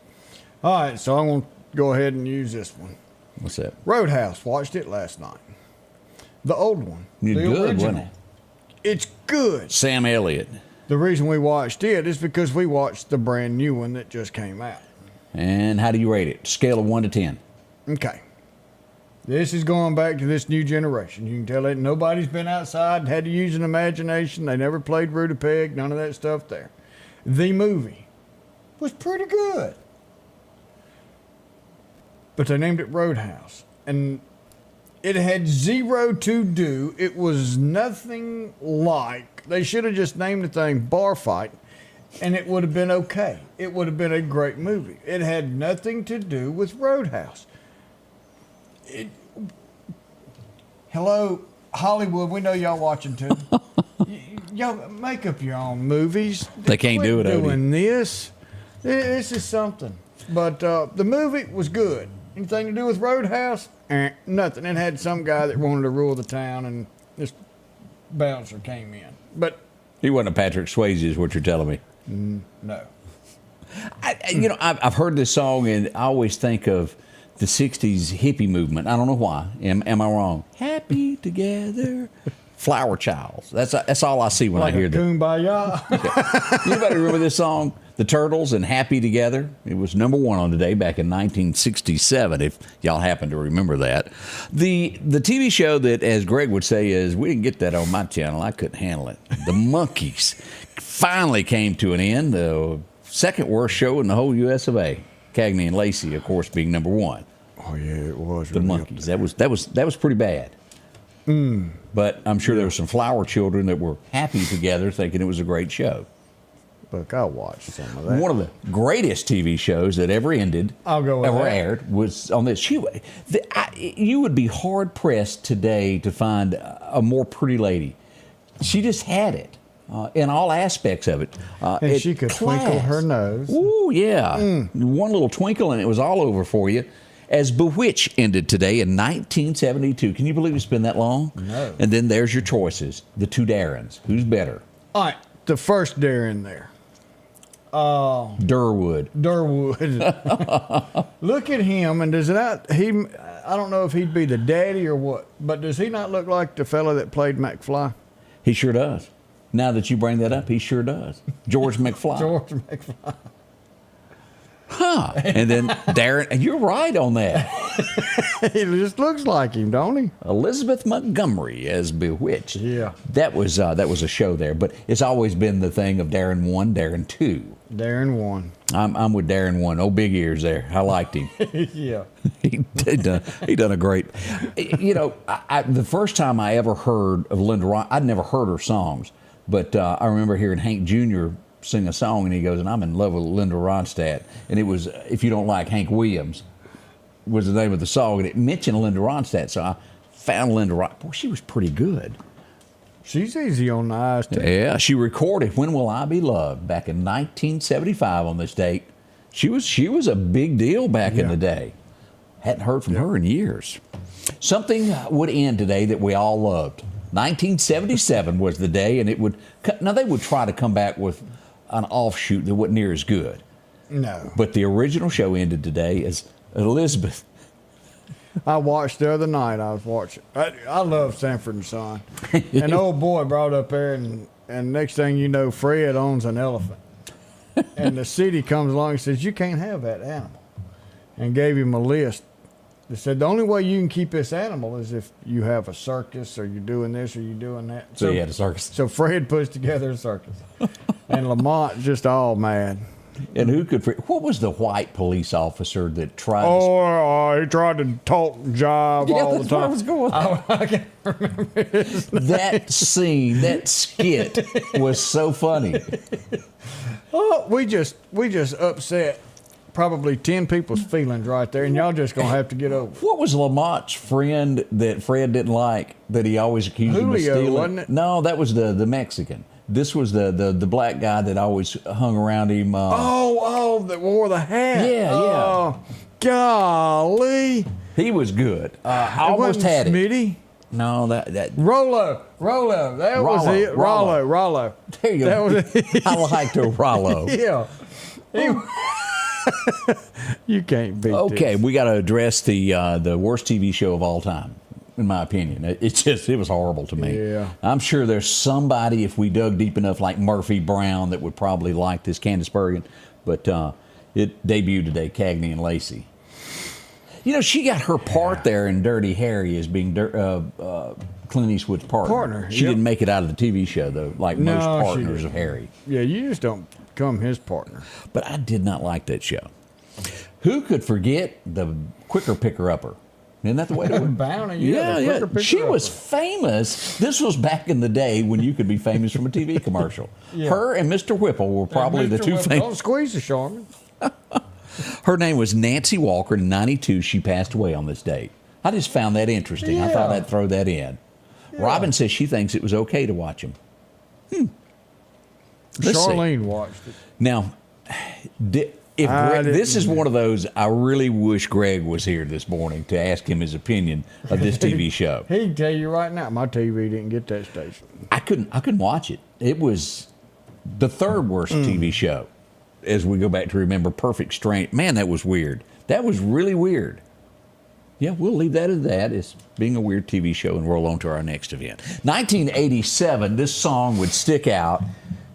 all right, so I'm going to go ahead and use this one. What's that? Roadhouse, watched it last night. The old one. You're the good, original. wasn't it? It's good. Sam Elliott. The reason we watched it is because we watched the brand new one that just came out. And how do you rate it? Scale of 1 to 10. Okay. This is going back to this new generation. You can tell that nobody's been outside, had to use an imagination. They never played Rue to Peg, none of that stuff there. The movie was pretty good. But they named it Roadhouse. And it had zero to do. It was nothing like. They should have just named the thing Bar Fight, and it would have been okay. It would have been a great movie. It had nothing to do with Roadhouse. Hello, Hollywood. We know y'all watching too. Y'all make up your own movies. They can't Quit do it, Odie. doing this. This is something. But the movie was good. Anything to do with Roadhouse? Nothing. It had some guy that wanted to rule the town, and this bouncer came in. But He wasn't a Patrick Swayze, is what you're telling me. no. I've heard this song, and I always think of the 60s hippie movement. I don't know why. Am I wrong? Happy together. Flower Childs. That's all I see when Like I hear a that. kumbaya. Anybody remember this song? The Turtles and Happy Together? It was number one on Today back in 1967, if y'all happen to remember that. The TV show that, as Greg would say, is, we didn't get that on my channel. I couldn't handle it. The Monkees finally came to an end. The second worst show in the whole US of A. Cagney and Lacey, of course, being number one. Oh, yeah, it was. The Monkees. That was pretty bad. But I'm sure there were some flower children that were happy together, thinking it was a great show. Look, I watched some of that. One of the greatest TV shows that ever ended, I'll go with ever that. aired, was on this. You would be hard pressed today to find a more pretty lady. She just had it in all aspects of it. And she could twinkle her nose. Ooh, yeah. One little twinkle and it was all over for you. As Bewitched ended today in 1972. Can you believe it's been that long? No. And then there's your choices. The two Darrens. Who's better? All right, the first Darren there. Durwood. Durwood. Look at him, and does not he? I don't know if he'd be the daddy or what, but does he not look like the fella that played McFly? He sure does. Now that you bring that up, he sure does. George McFly. George McFly. Huh. And then Darren, and you're right on that. He just looks like him, don't he? Elizabeth Montgomery as Bewitched. Yeah. That was a show there, but it's always been the thing of Darren 1, Darren 2. Darren won. I'm with Darren 1. Oh, big ears there. I liked him. Yeah. he done a great. The first time I ever heard of Linda Ron, I'd never heard her songs, but I remember hearing Hank Jr. sing a song, and he goes, and I'm in love with Linda Ronstadt. And it was, If You Don't Like Hank Williams, was the name of the song, and it mentioned Linda Ronstadt, so I found Linda Ronstadt. Boy, she was pretty good. She's easy on the eyes, too. Yeah, she recorded When Will I Be Loved back in 1975 on this date. She was a big deal back in the day. Hadn't heard from her in years. Something would end today that we all loved. 1977 was the day, and they would try to come back with an offshoot that wasn't near as good. No. But the original show ended today as Elizabeth. I watched the other night. I was watching. I love Sanford and Son. An old boy brought up there, and next thing you know, Fred owns an elephant. And the city comes along and says, you can't have that animal. And gave him a list. They said, the only way you can keep this animal is if you have a circus, or you're doing this, or you're doing that. So you had a circus. So Fred puts together a circus. And Lamont just all mad. And what was the white police officer that tried he tried to talk jive all the time. Where I was going. I can't remember his name. That scene, that skit was so funny. Oh, we just upset probably 10 people's feelings right there, and y'all just gonna have to get over it. What was Lamont's friend that Fred didn't like that he always accused him of Julio, stealing? wasn't it? No, that was the Mexican. This was the black guy that always hung around him. That wore the hat. Yeah. Oh, golly. He was good. I almost wasn't had it. Smitty. No, that Rollo. That was it. Rollo. There you go. That was it. I liked a Rollo. Yeah. You can't beat Okay, this. we got to address the worst TV show of all time, in my opinion. It was horrible to me. Yeah. I'm sure there's somebody, if we dug deep enough, like Murphy Brown, that would probably like this, Candace Bergen. But it debuted today, Cagney and Lacey. You know, she got her part there in Dirty Harry as being Clint Eastwood's partner. She didn't make it out of the TV show, though, like most partners of Harry. Yeah, you just don't become his partner. But I did not like that show. Who could forget the Quicker Picker-Upper? Isn't that the way to Bounty, Yeah. She was famous. This was back in the day when you could be famous from a TV commercial. Her and Mr. Whipple were probably the two Don't famous. squeeze the Charmin. Her name was Nancy Walker. In 92, she passed away on this date. I just found that interesting. I thought I'd throw that in. Robin says she thinks it was okay to watch him. Let's see. Charlene watched it. Now, this is one of those, I really wish Greg was here this morning to ask him his opinion of this TV show. He can tell you right now, my TV didn't get that station. I couldn't watch it. It was the third worst TV show. As we go back to remember Perfect Strangers. Man, that was weird. That was really weird. Yeah, we'll leave that at that. It's being a weird TV show and roll on to our next event. 1987, this song would stick out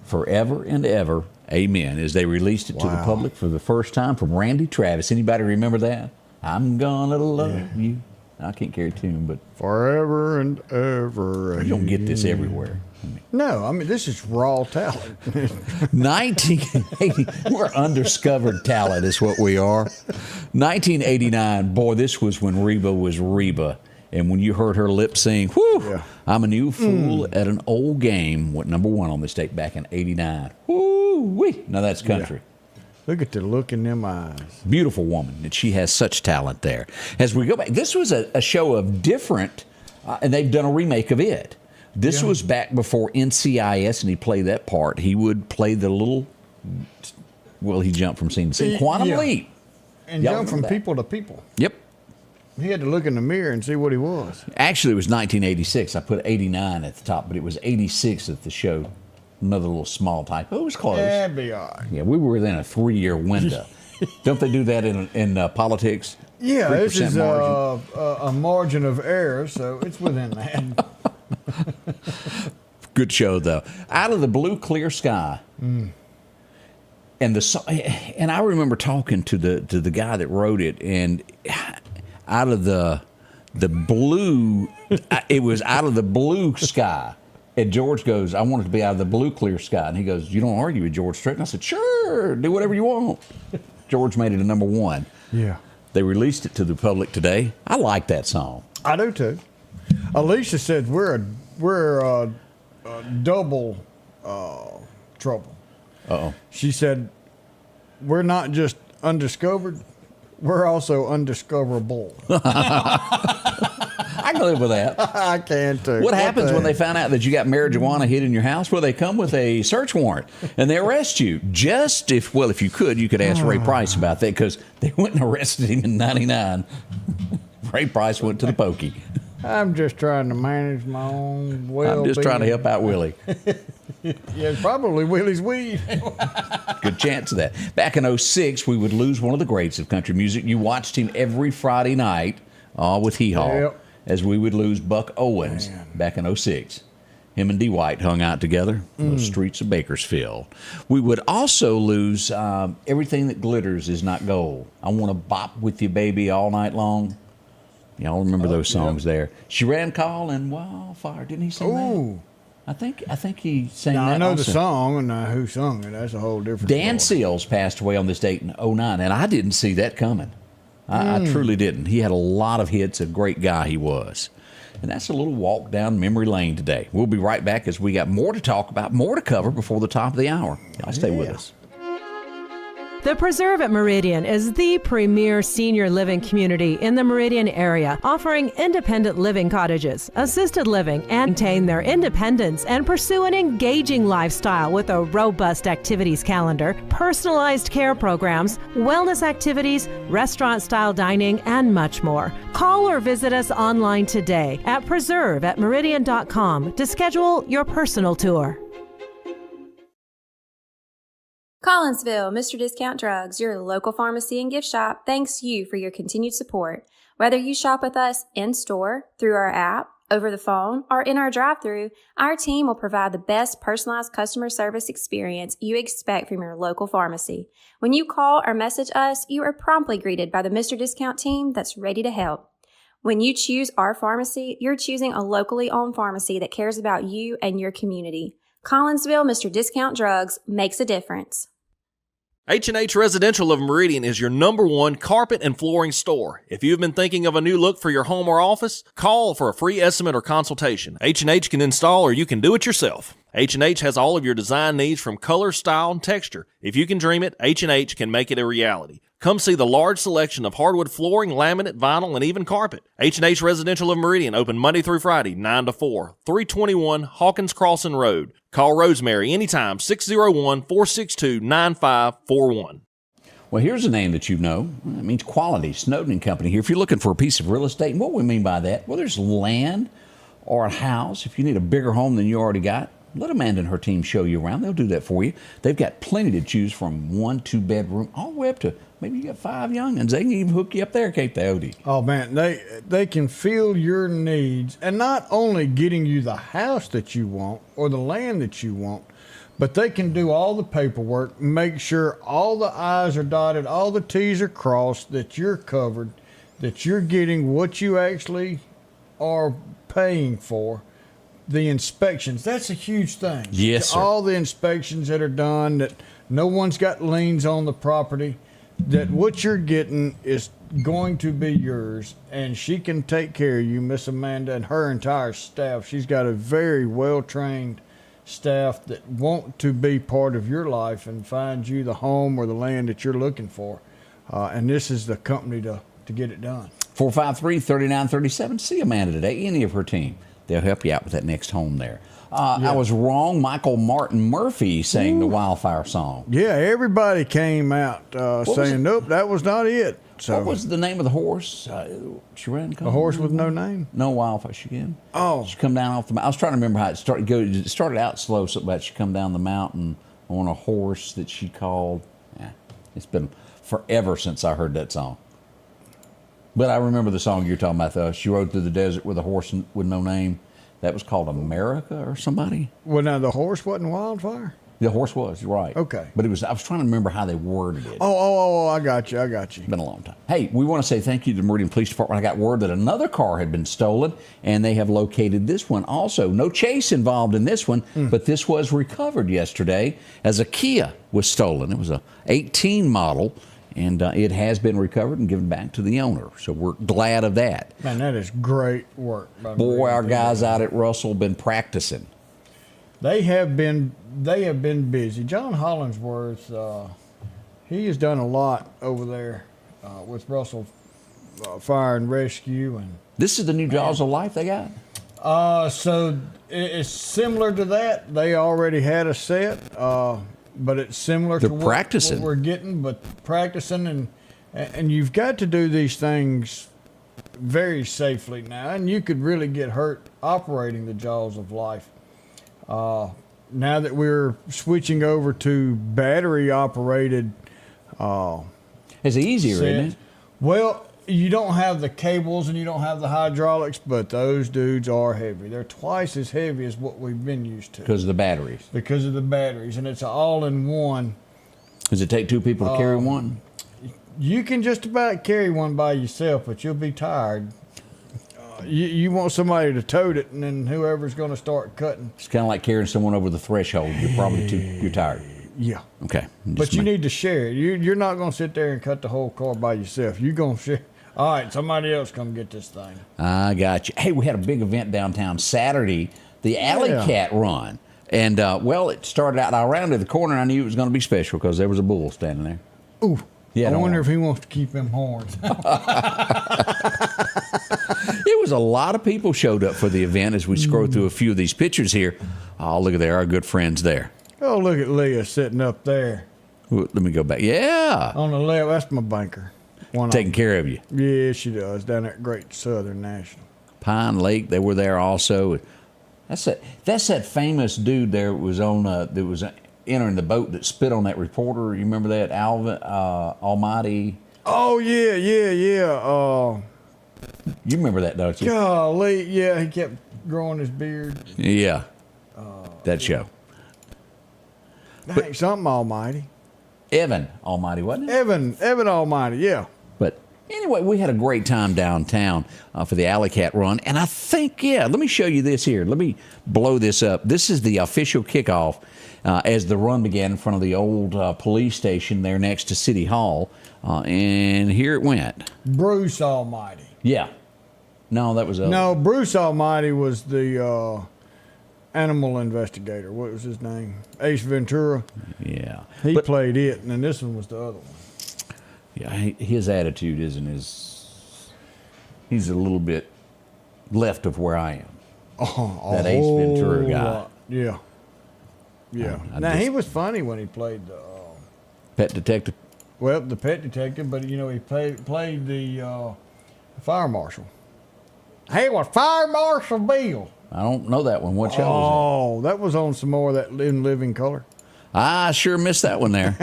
forever and ever. Amen. As they released it to the public for the first time from Randy Travis. Anybody remember that? I'm gonna love you. I can't carry a tune, but forever and ever. You don't get this everywhere. No, I mean, this is raw talent. 1980, we're undiscovered talent is what we are. 1989, boy, this was when Reba was Reba. And when you heard her lip sing, whew, I'm a new fool at an old game, went number one on this date back in 89. Woo-wee. Now that's country. Yeah. Look at the look in them eyes. Beautiful woman, and she has such talent there. As we go back, this was a show of different, and they've done a remake of it. This was back before NCIS, and he played that part. He would play the little, he jumped from scene to scene. Quantum Leap. And jump from people to people. Yep. He had to look in the mirror and see what he was. Actually, it was 1986. I put 89 at the top, but it was 86 at the show. Another little small typo. It was close. That'd be all right. Yeah, we were within a 3-year window. Don't they do that in politics? Yeah, this is margin. A margin of error, so it's within that. Good show, though. Out of the Blue Clear Sky. And I remember talking to the guy that wrote it, and out of the blue, it was out of the blue sky. And George goes, I want it to be out of the blue clear sky. And he goes, you don't argue with George Strait. And I said, sure, do whatever you want. George made it a number one. Yeah. They released it to the public today. I like that song. I do too. Alicia said we're double trouble. Uh-oh. She said we're not just undiscovered, we're also undiscoverable. I can live with that. I can too. What happens when they find out that you got marijuana hid in your house? Well, they come with a search warrant and they arrest you. Just if you could ask Ray Price about that, because they went and arrested him in 99. Ray Price went to the pokey. I'm just trying to manage my own well-being. I'm just trying to help out Willie. Yeah, probably Willie's weed. Good chance of that. Back in 2006, we would lose one of the greats of country music. You watched him every Friday night with Hee Haw. Yep. As we would lose Buck Owens back in 2006. Him and D. White hung out together in the streets of Bakersfield. We would also lose Everything That Glitters Is Not Gold. I Want to Bop With You Baby All Night Long. Y'all remember those songs there. She Ran Call and Wildfire. Didn't he sing that? I think he sang that. I know also. the song and who sung it. That's a whole different Dan story. Seals passed away on this date in 2009, and I didn't see that coming. I truly didn't. He had a lot of hits, a great guy he was. And that's a little walk down memory lane today. We'll be right back as we got more to talk about, more to cover before the top of the hour. Y'all stay with us. The Preserve at Meridian is the premier senior living community in the Meridian area, offering independent living cottages, assisted living, and maintain their independence and pursue an engaging lifestyle with a robust activities calendar, personalized care programs, wellness activities, restaurant-style dining, and much more. Call or visit us online today at preserveatmeridian.com to schedule your personal tour. Collinsville, Mr. Discount Drugs, your local pharmacy and gift shop, thanks you for your continued support. Whether you shop with us in-store, through our app, over the phone, or in our drive-thru, our team will provide the best personalized customer service experience you expect from your local pharmacy. When you call or message us, you are promptly greeted by the Mr. Discount team that's ready to help. When you choose our pharmacy, you're choosing a locally owned pharmacy that cares about you and your community. Collinsville, Mr. Discount Drugs makes a difference. H&H Residential of Meridian is your #1 carpet and flooring store. If you've been thinking of a new look for your home or office, call for a free estimate or consultation. H&H can install or you can do it yourself. H&H has all of your design needs from color, style, and texture. If you can dream it, H&H can make it a reality. Come see the large selection of hardwood flooring, laminate, vinyl, and even carpet. H&H Residential of Meridian, open Monday through Friday, 9 to 4, 321 Hawkins Crossing Road. Call Rosemary anytime, 601-462-9541. Well, here's a name that you know. It means quality. Snowden and Company here. If you're looking for a piece of real estate, and what we mean by that, well, there's land or a house. If you need a bigger home than you already got, let Amanda and her team show you around. They'll do that for you. They've got plenty to choose from, 1 2-bedroom, all the way up to maybe you got 5 youngins. They can even hook you up there, Cape Theodie. Oh, man, they can fill your needs, and not only getting you the house that you want or the land that you want, but they can do all the paperwork, make sure all the I's are dotted, all the T's are crossed, that you're covered, that you're getting what you actually are paying for. The inspections, that's a huge thing. Yes, sir. All the inspections that are done, that no one's got liens on the property, that what you're getting is going to be yours, and she can take care of you, Miss Amanda, and her entire staff. She's got a very well-trained staff that want to be part of your life and find you the home or the land that you're looking for. And this is the company to get it done. 453-3937. See Amanda today, any of her team. They'll help you out with that next home there. I was wrong. Michael Martin Murphy sang the Wildfire song. Yeah, everybody came out saying, nope, that was not it. So, what was the name of the horse? She ran. A horse with no name? No Wildfire. She again. Oh. She come down off the mountain. I was trying to remember how it started. It started out slow, so about she come down the mountain on a horse that she called. Yeah, it's been forever since I heard that song. But I remember the song you're talking about. She rode through the desert with a horse with no name. That was called America or somebody. Well, now the horse wasn't Wildfire? The horse was, you're right. Okay. But I was trying to remember how they worded it. Oh, I got you. It's been a long time. Hey, we want to say thank you to the Meridian Police Department. I got word that another car had been stolen, and they have located this one also. No chase involved in this one, but this was recovered yesterday as a Kia was stolen. It was a 18 model, and it has been recovered and given back to the owner. So we're glad of that. Man, that is great work. Boy, our guys out at Russell have been practicing. They have been busy. John Hollingsworth, he has done a lot over there with Russell Fire and Rescue. And this is the new Jaws of Life they got? So it's similar to that. They already had a set, but it's similar to what we're getting, but practicing. And you've got to do these things very safely now, and you could really get hurt operating the Jaws of Life. Now that we're switching over to battery operated, it's easier, isn't it? Well, you don't have the cables and you don't have the hydraulics, but those dudes are heavy. They're twice as heavy as what we've been used to. Because of the batteries. Because of the batteries, and it's all-in-one. Does it take 2 people to carry one? You can just about carry one by yourself, but you'll be tired. You want somebody to tote it, and then whoever's going to start cutting. It's kind of like carrying someone over the threshold. You're probably you're tired. Yeah. Okay. But you need to share it. You're not going to sit there and cut the whole car by yourself. You're going to share. All right, somebody else come get this thing. I got you. Hey, we had a big event downtown Saturday, the Allie Cat Run. And, well, it started out, I rounded the corner, and I knew it was going to be special because there was a bull standing there. Ooh. Yeah, I wonder if he wants to keep them horns. It was a lot of people showed up for the event as we scroll through a few of these pictures here. Oh, look at there, our good friends there. Oh, look at Leah sitting up there. Ooh, let me go back. Yeah. On the left, that's my banker. Taking care of you. Yeah, she does, down at Great Southern National. Pine Lake, they were there also. That's that famous dude there that was on that was entering the boat that spit on that reporter. You remember that? Alvin Almighty. Oh yeah. You remember that, don't you? Golly, yeah, he kept growing his beard. Yeah. That show. Dang, something Almighty. Evan Almighty, wasn't it? Evan Almighty, yeah. But anyway, we had a great time downtown for the Allie Cat Run. And I think, let me show you this here. Let me blow this up. This is the official kickoff as the run began in front of the old police station there next to City Hall. And here it went. Bruce Almighty. Yeah. No, that was... No, Bruce Almighty was the animal investigator. What was his name? Ace Ventura. Yeah. He played it, and then this one was the other one. Yeah, his attitude isn't he's a little bit left of where I am. That Ace Ventura guy. Yeah. Yeah. Now, he was funny when he played the Pet Detective. Well, the pet detective, but he played the fire marshal. Hey, was Fire Marshal Bill? I don't know that one. What show was Oh, that was on some more of that In Living Color. I sure missed that one there.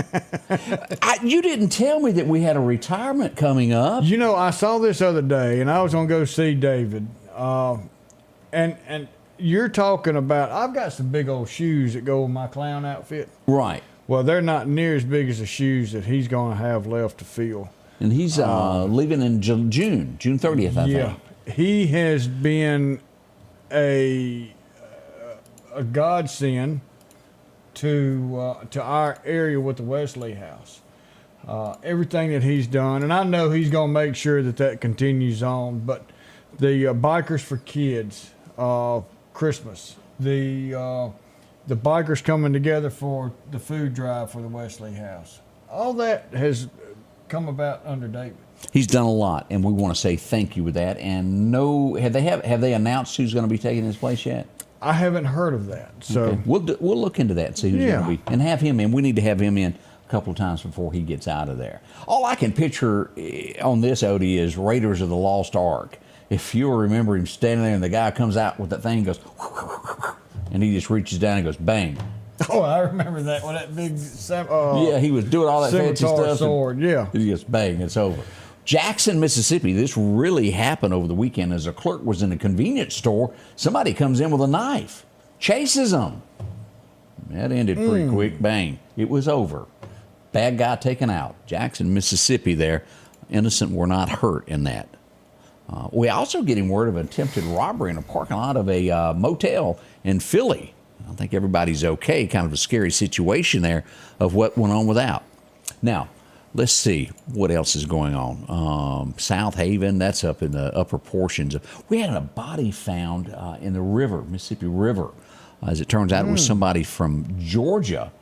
You didn't tell me that we had a retirement coming up. You know, I saw this other day, and I was gonna go see David. And you're talking about, I've got some big old shoes that go with my clown outfit. Right. Well, they're not near as big as the shoes that he's going to have left to fill. And he's leaving in June 30th, I think. Yeah. He has been a godsend to our area with the Wesley House. Everything that he's done, and I know he's going to make sure that continues on, but the Bikers for Kids, Christmas, the bikers coming together for the food drive for the Wesley House. All that has come about under David. He's done a lot, and we want to say thank you with that. And have they announced who's going to be taking his place yet? I haven't heard of that. So okay. We'll look into that and see who's going to be, and have him in. We need to have him in a couple of times before he gets out of there. All I can picture on this, Odie, is Raiders of the Lost Ark. If you'll remember him standing there and the guy comes out with that thing and goes, and he just reaches down and goes, bang. Oh, I remember that with that big yeah, he was doing all that fancy stuff. Sword, yeah. He just bang, it's over. Jackson, Mississippi, this really happened over the weekend. As a clerk was in a convenience store, somebody comes in with a knife, chases them. That ended pretty quick, bang. It was over. Bad guy taken out. Jackson, Mississippi there. Innocent were not hurt in that. We also getting word of attempted robbery in a parking lot of a motel in Philly. I think everybody's okay. Kind of a scary situation there of what went on with that. Now, let's see what else is going on. South Haven, that's up in the upper portions. We had a body found in the river, Mississippi River. As it turns out, it was somebody from Georgia,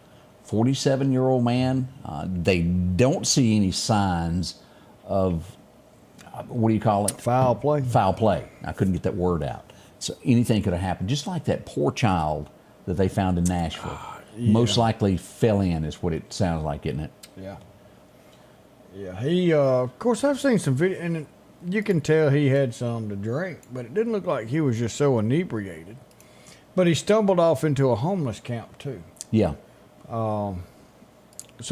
47-year-old man. They don't see any signs of, what do you call it? Foul play. Foul play. I couldn't get that word out. So anything could have happened, just like that poor child that they found in Nashville. Yeah. Most likely fell in is what it sounds like, isn't it? Yeah. Yeah, he, of course, I've seen some video, and you can tell he had some to drink, but it didn't look like he was just so inebriated. But he stumbled off into a homeless camp, too. Yeah. So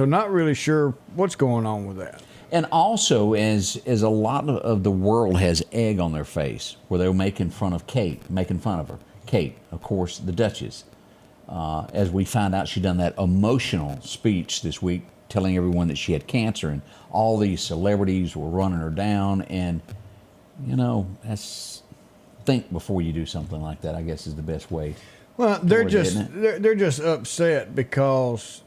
not really sure what's going on with that. And also, as a lot of the world has egg on their face, where they were making fun of her. Kate, of course, the Duchess. As we find out, she done that emotional speech this week, telling everyone that she had cancer, and all these celebrities were running her down. And think before you do something like that, I guess, is the best way. Well, they're just upset because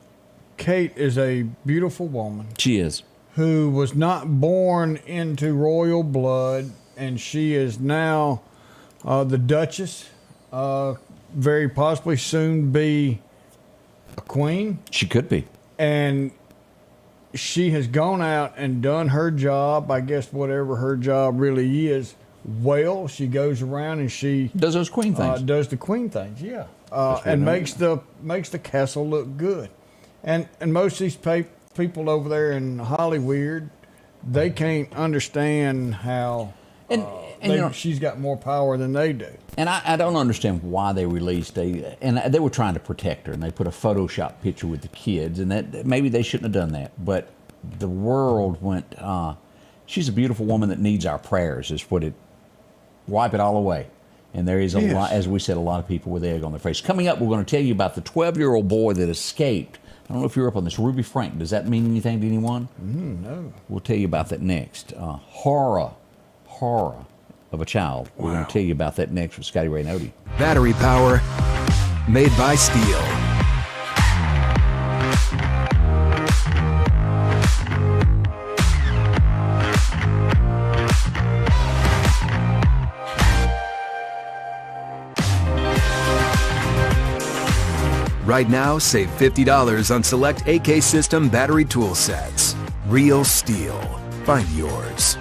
Kate is a beautiful woman. She is. Who was not born into royal blood, and she is now the Duchess, very possibly soon be a queen. She could be. And she has gone out and done her job, I guess whatever her job really is, well. She goes around and she does those queen things. Does the queen things, yeah. And makes the castle look good. And most of these people over there in Hollywood, they can't understand how she's got more power than they do. And I don't understand why they released and they were trying to protect her, and they put a Photoshop picture with the kids, and that maybe they shouldn't have done that. But the world went, she's a beautiful woman that needs our prayers, is what it, wipe it all away. And there is a lot, as we said, a lot of people with egg on their face. Coming up, we're going to tell you about the 12-year-old boy that escaped. I don't know if you're up on this. Ruby Frank, does that mean anything to anyone? No. We'll tell you about that next. Horror of a child. Wow. We're going to tell you about that next with Scotty Ray and Odie. Battery power made by steel. Right now, save $50 on select AK System battery tool sets. Real steel. Find yours.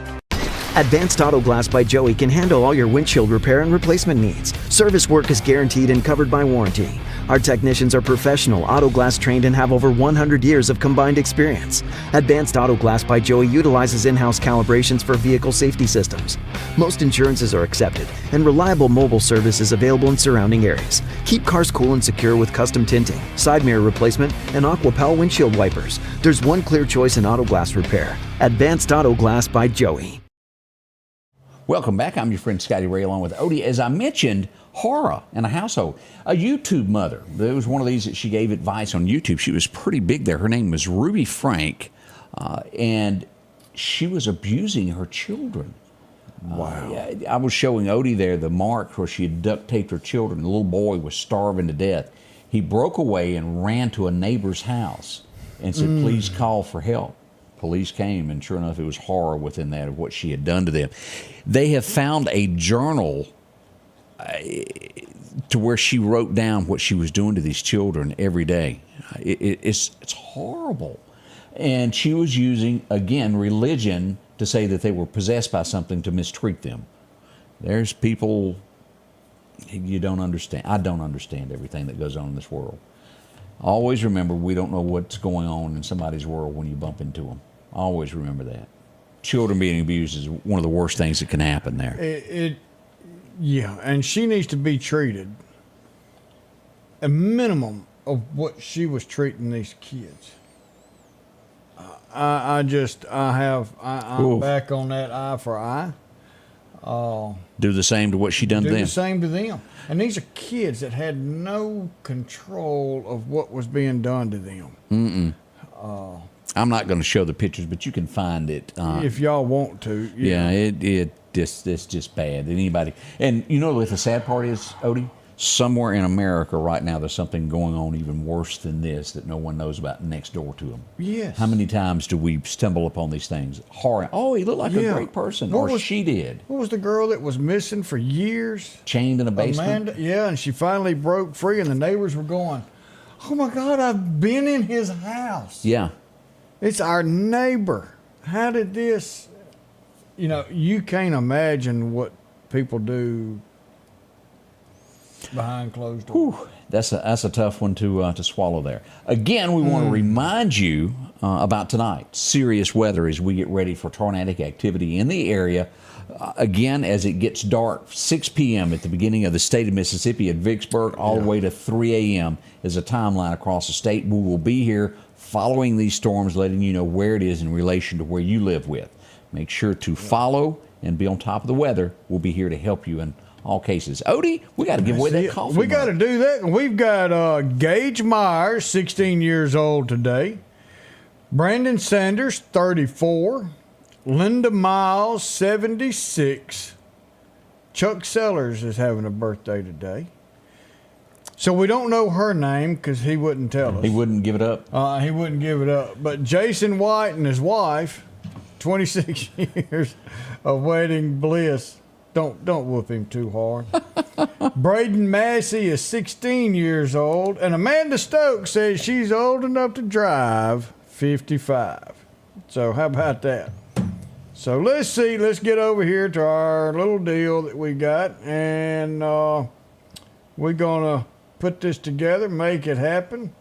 Advanced Auto Glass by Joey can handle all your windshield repair and replacement needs. Service work is guaranteed and covered by warranty. Our technicians are professional, auto glass trained, and have over 100 years of combined experience. Advanced Auto Glass by Joey utilizes in-house calibrations for vehicle safety systems. Most insurances are accepted, and reliable mobile service is available in surrounding areas. Keep cars cool and secure with custom tinting, side mirror replacement, and AquaPal windshield wipers. There's one clear choice in auto glass repair. Advanced Auto Glass by Joey. Welcome back. I'm your friend Scotty Ray along with Odie. As I mentioned, horror in a household. A YouTube mother. There was one of these that she gave advice on YouTube. She was pretty big there. Her name was Ruby Frank, and she was abusing her children. Wow. I was showing Odie there the mark where she had duct taped her children. The little boy was starving to death. He broke away and ran to a neighbor's house and said, please call for help. Police came, and sure enough, it was horror within that of what she had done to them. They have found a journal to where she wrote down what she was doing to these children every day. It's horrible. And she was using, again, religion to say that they were possessed by something to mistreat them. There's people you don't understand. I don't understand everything that goes on in this world. Always remember, we don't know what's going on in somebody's world when you bump into them. Always remember that. Children being abused is one of the worst things that can happen there. Yeah, and she needs to be treated a minimum of what she was treating these kids. I'm back on that eye for eye. Do the same to what she done to them. Do the same to them. And these are kids that had no control of what was being done to them. I'm not going to show the pictures, but you can find it. If y'all want to. Yeah, it's just bad. Anybody, and you know what the sad part is, Odie? Somewhere in America right now, there's something going on even worse than this that no one knows about next door to them. Yes. How many times do we stumble upon these things? Horror. Oh, he looked like a great person, she did. What was the girl that was missing for years? Chained in a basement? Amanda, yeah, and she finally broke free, and the neighbors were going, oh my God, I've been in his house. Yeah. It's our neighbor. How did this, you can't imagine what people do behind closed doors. Whew, that's a tough one to swallow there. Again, we want to remind you about tonight. Serious weather as we get ready for tornadic activity in the area. Again, as it gets dark, 6 p.m. at the beginning of the state of Mississippi at Vicksburg, all the way to 3 a.m. is a timeline across the state. We will be here following these storms, letting you know where it is in relation to where you live with. Make sure to follow and be on top of the weather. We'll be here to help you in all cases. Odie, we got to give away that coffee. We got to do that. We've got Gage Myers, 16 years old today. Brandon Sanders, 34. Linda Miles, 76. Chuck Sellers is having a birthday today. So we don't know her name because he wouldn't tell us. He wouldn't give it up? He wouldn't give it up. But Jason White and his wife, 26 years of wedding bliss. Don't whoop him too hard. Braden Massey is 16 years old, and Amanda Stokes says she's old enough to drive 55. So how about that? So let's see. Let's get over here to our little deal that we got, and we're gonna put this together, make it happen.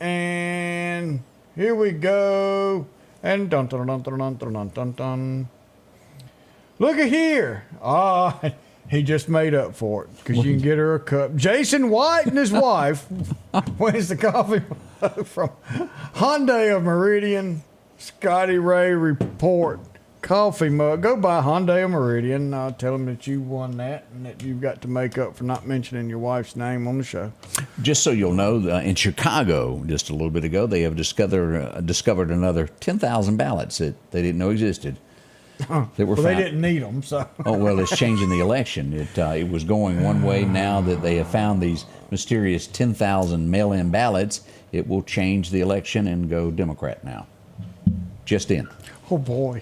And here we go. And dun dun dun dun dun dun dun dun. Look at here. He just made up for it because you can get her a cup. Jason White and his wife wins the coffee from Hyundai of Meridian. Scotty Ray Report coffee mug. Go buy Hyundai of Meridian. Tell them that you won that and that you've got to make up for not mentioning your wife's name on the show. Just so you'll know, in Chicago, just a little bit ago, they have discovered another 10,000 ballots that they didn't know existed. They didn't need them, so. Oh, well, it's changing the election. It was going one way. Now that they have found these mysterious 10,000 mail-in ballots, it will change the election and go Democrat now. Just in. Oh, boy.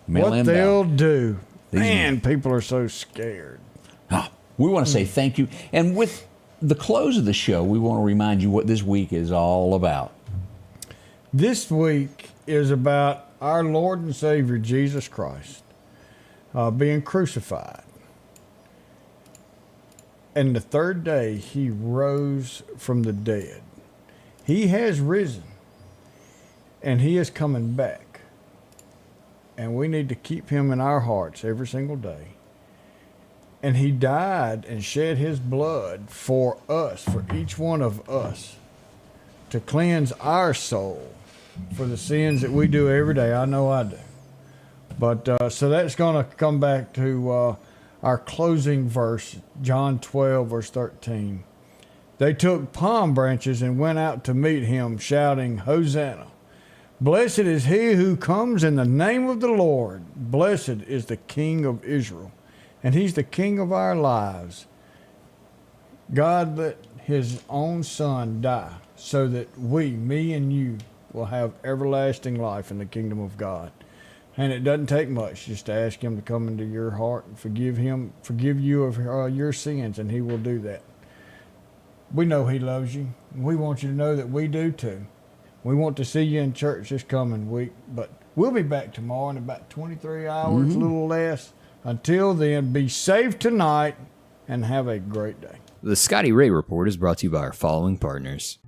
Mail-in what they'll ballot. do. Man, people are so scared. We want to say thank you. And with the close of the show, we want to remind you what this week is all about. This week is about our Lord and Savior Jesus Christ being crucified. And the third day he rose from the dead. He has risen, and he is coming back. And we need to keep him in our hearts every single day. And he died and shed his blood for us, for each one of us, to cleanse our soul for the sins that we do every day. I know I do. But so that's going to come back to our closing verse, John 12, verse 13. They took palm branches and went out to meet him, shouting, Hosanna! Blessed is he who comes in the name of the Lord. Blessed is the King of Israel. And he's the King of our lives. God let his own Son die so that we, me and you, will have everlasting life in the kingdom of God. And it doesn't take much just to ask him to come into your heart and forgive you of your sins, and he will do that. We know he loves you. We want you to know that we do too. We want to see you in church this coming week, but we'll be back tomorrow in about 23 hours, a little less. Until then, be safe tonight and have a great day. The Scotty Ray Report is brought to you by our following partners.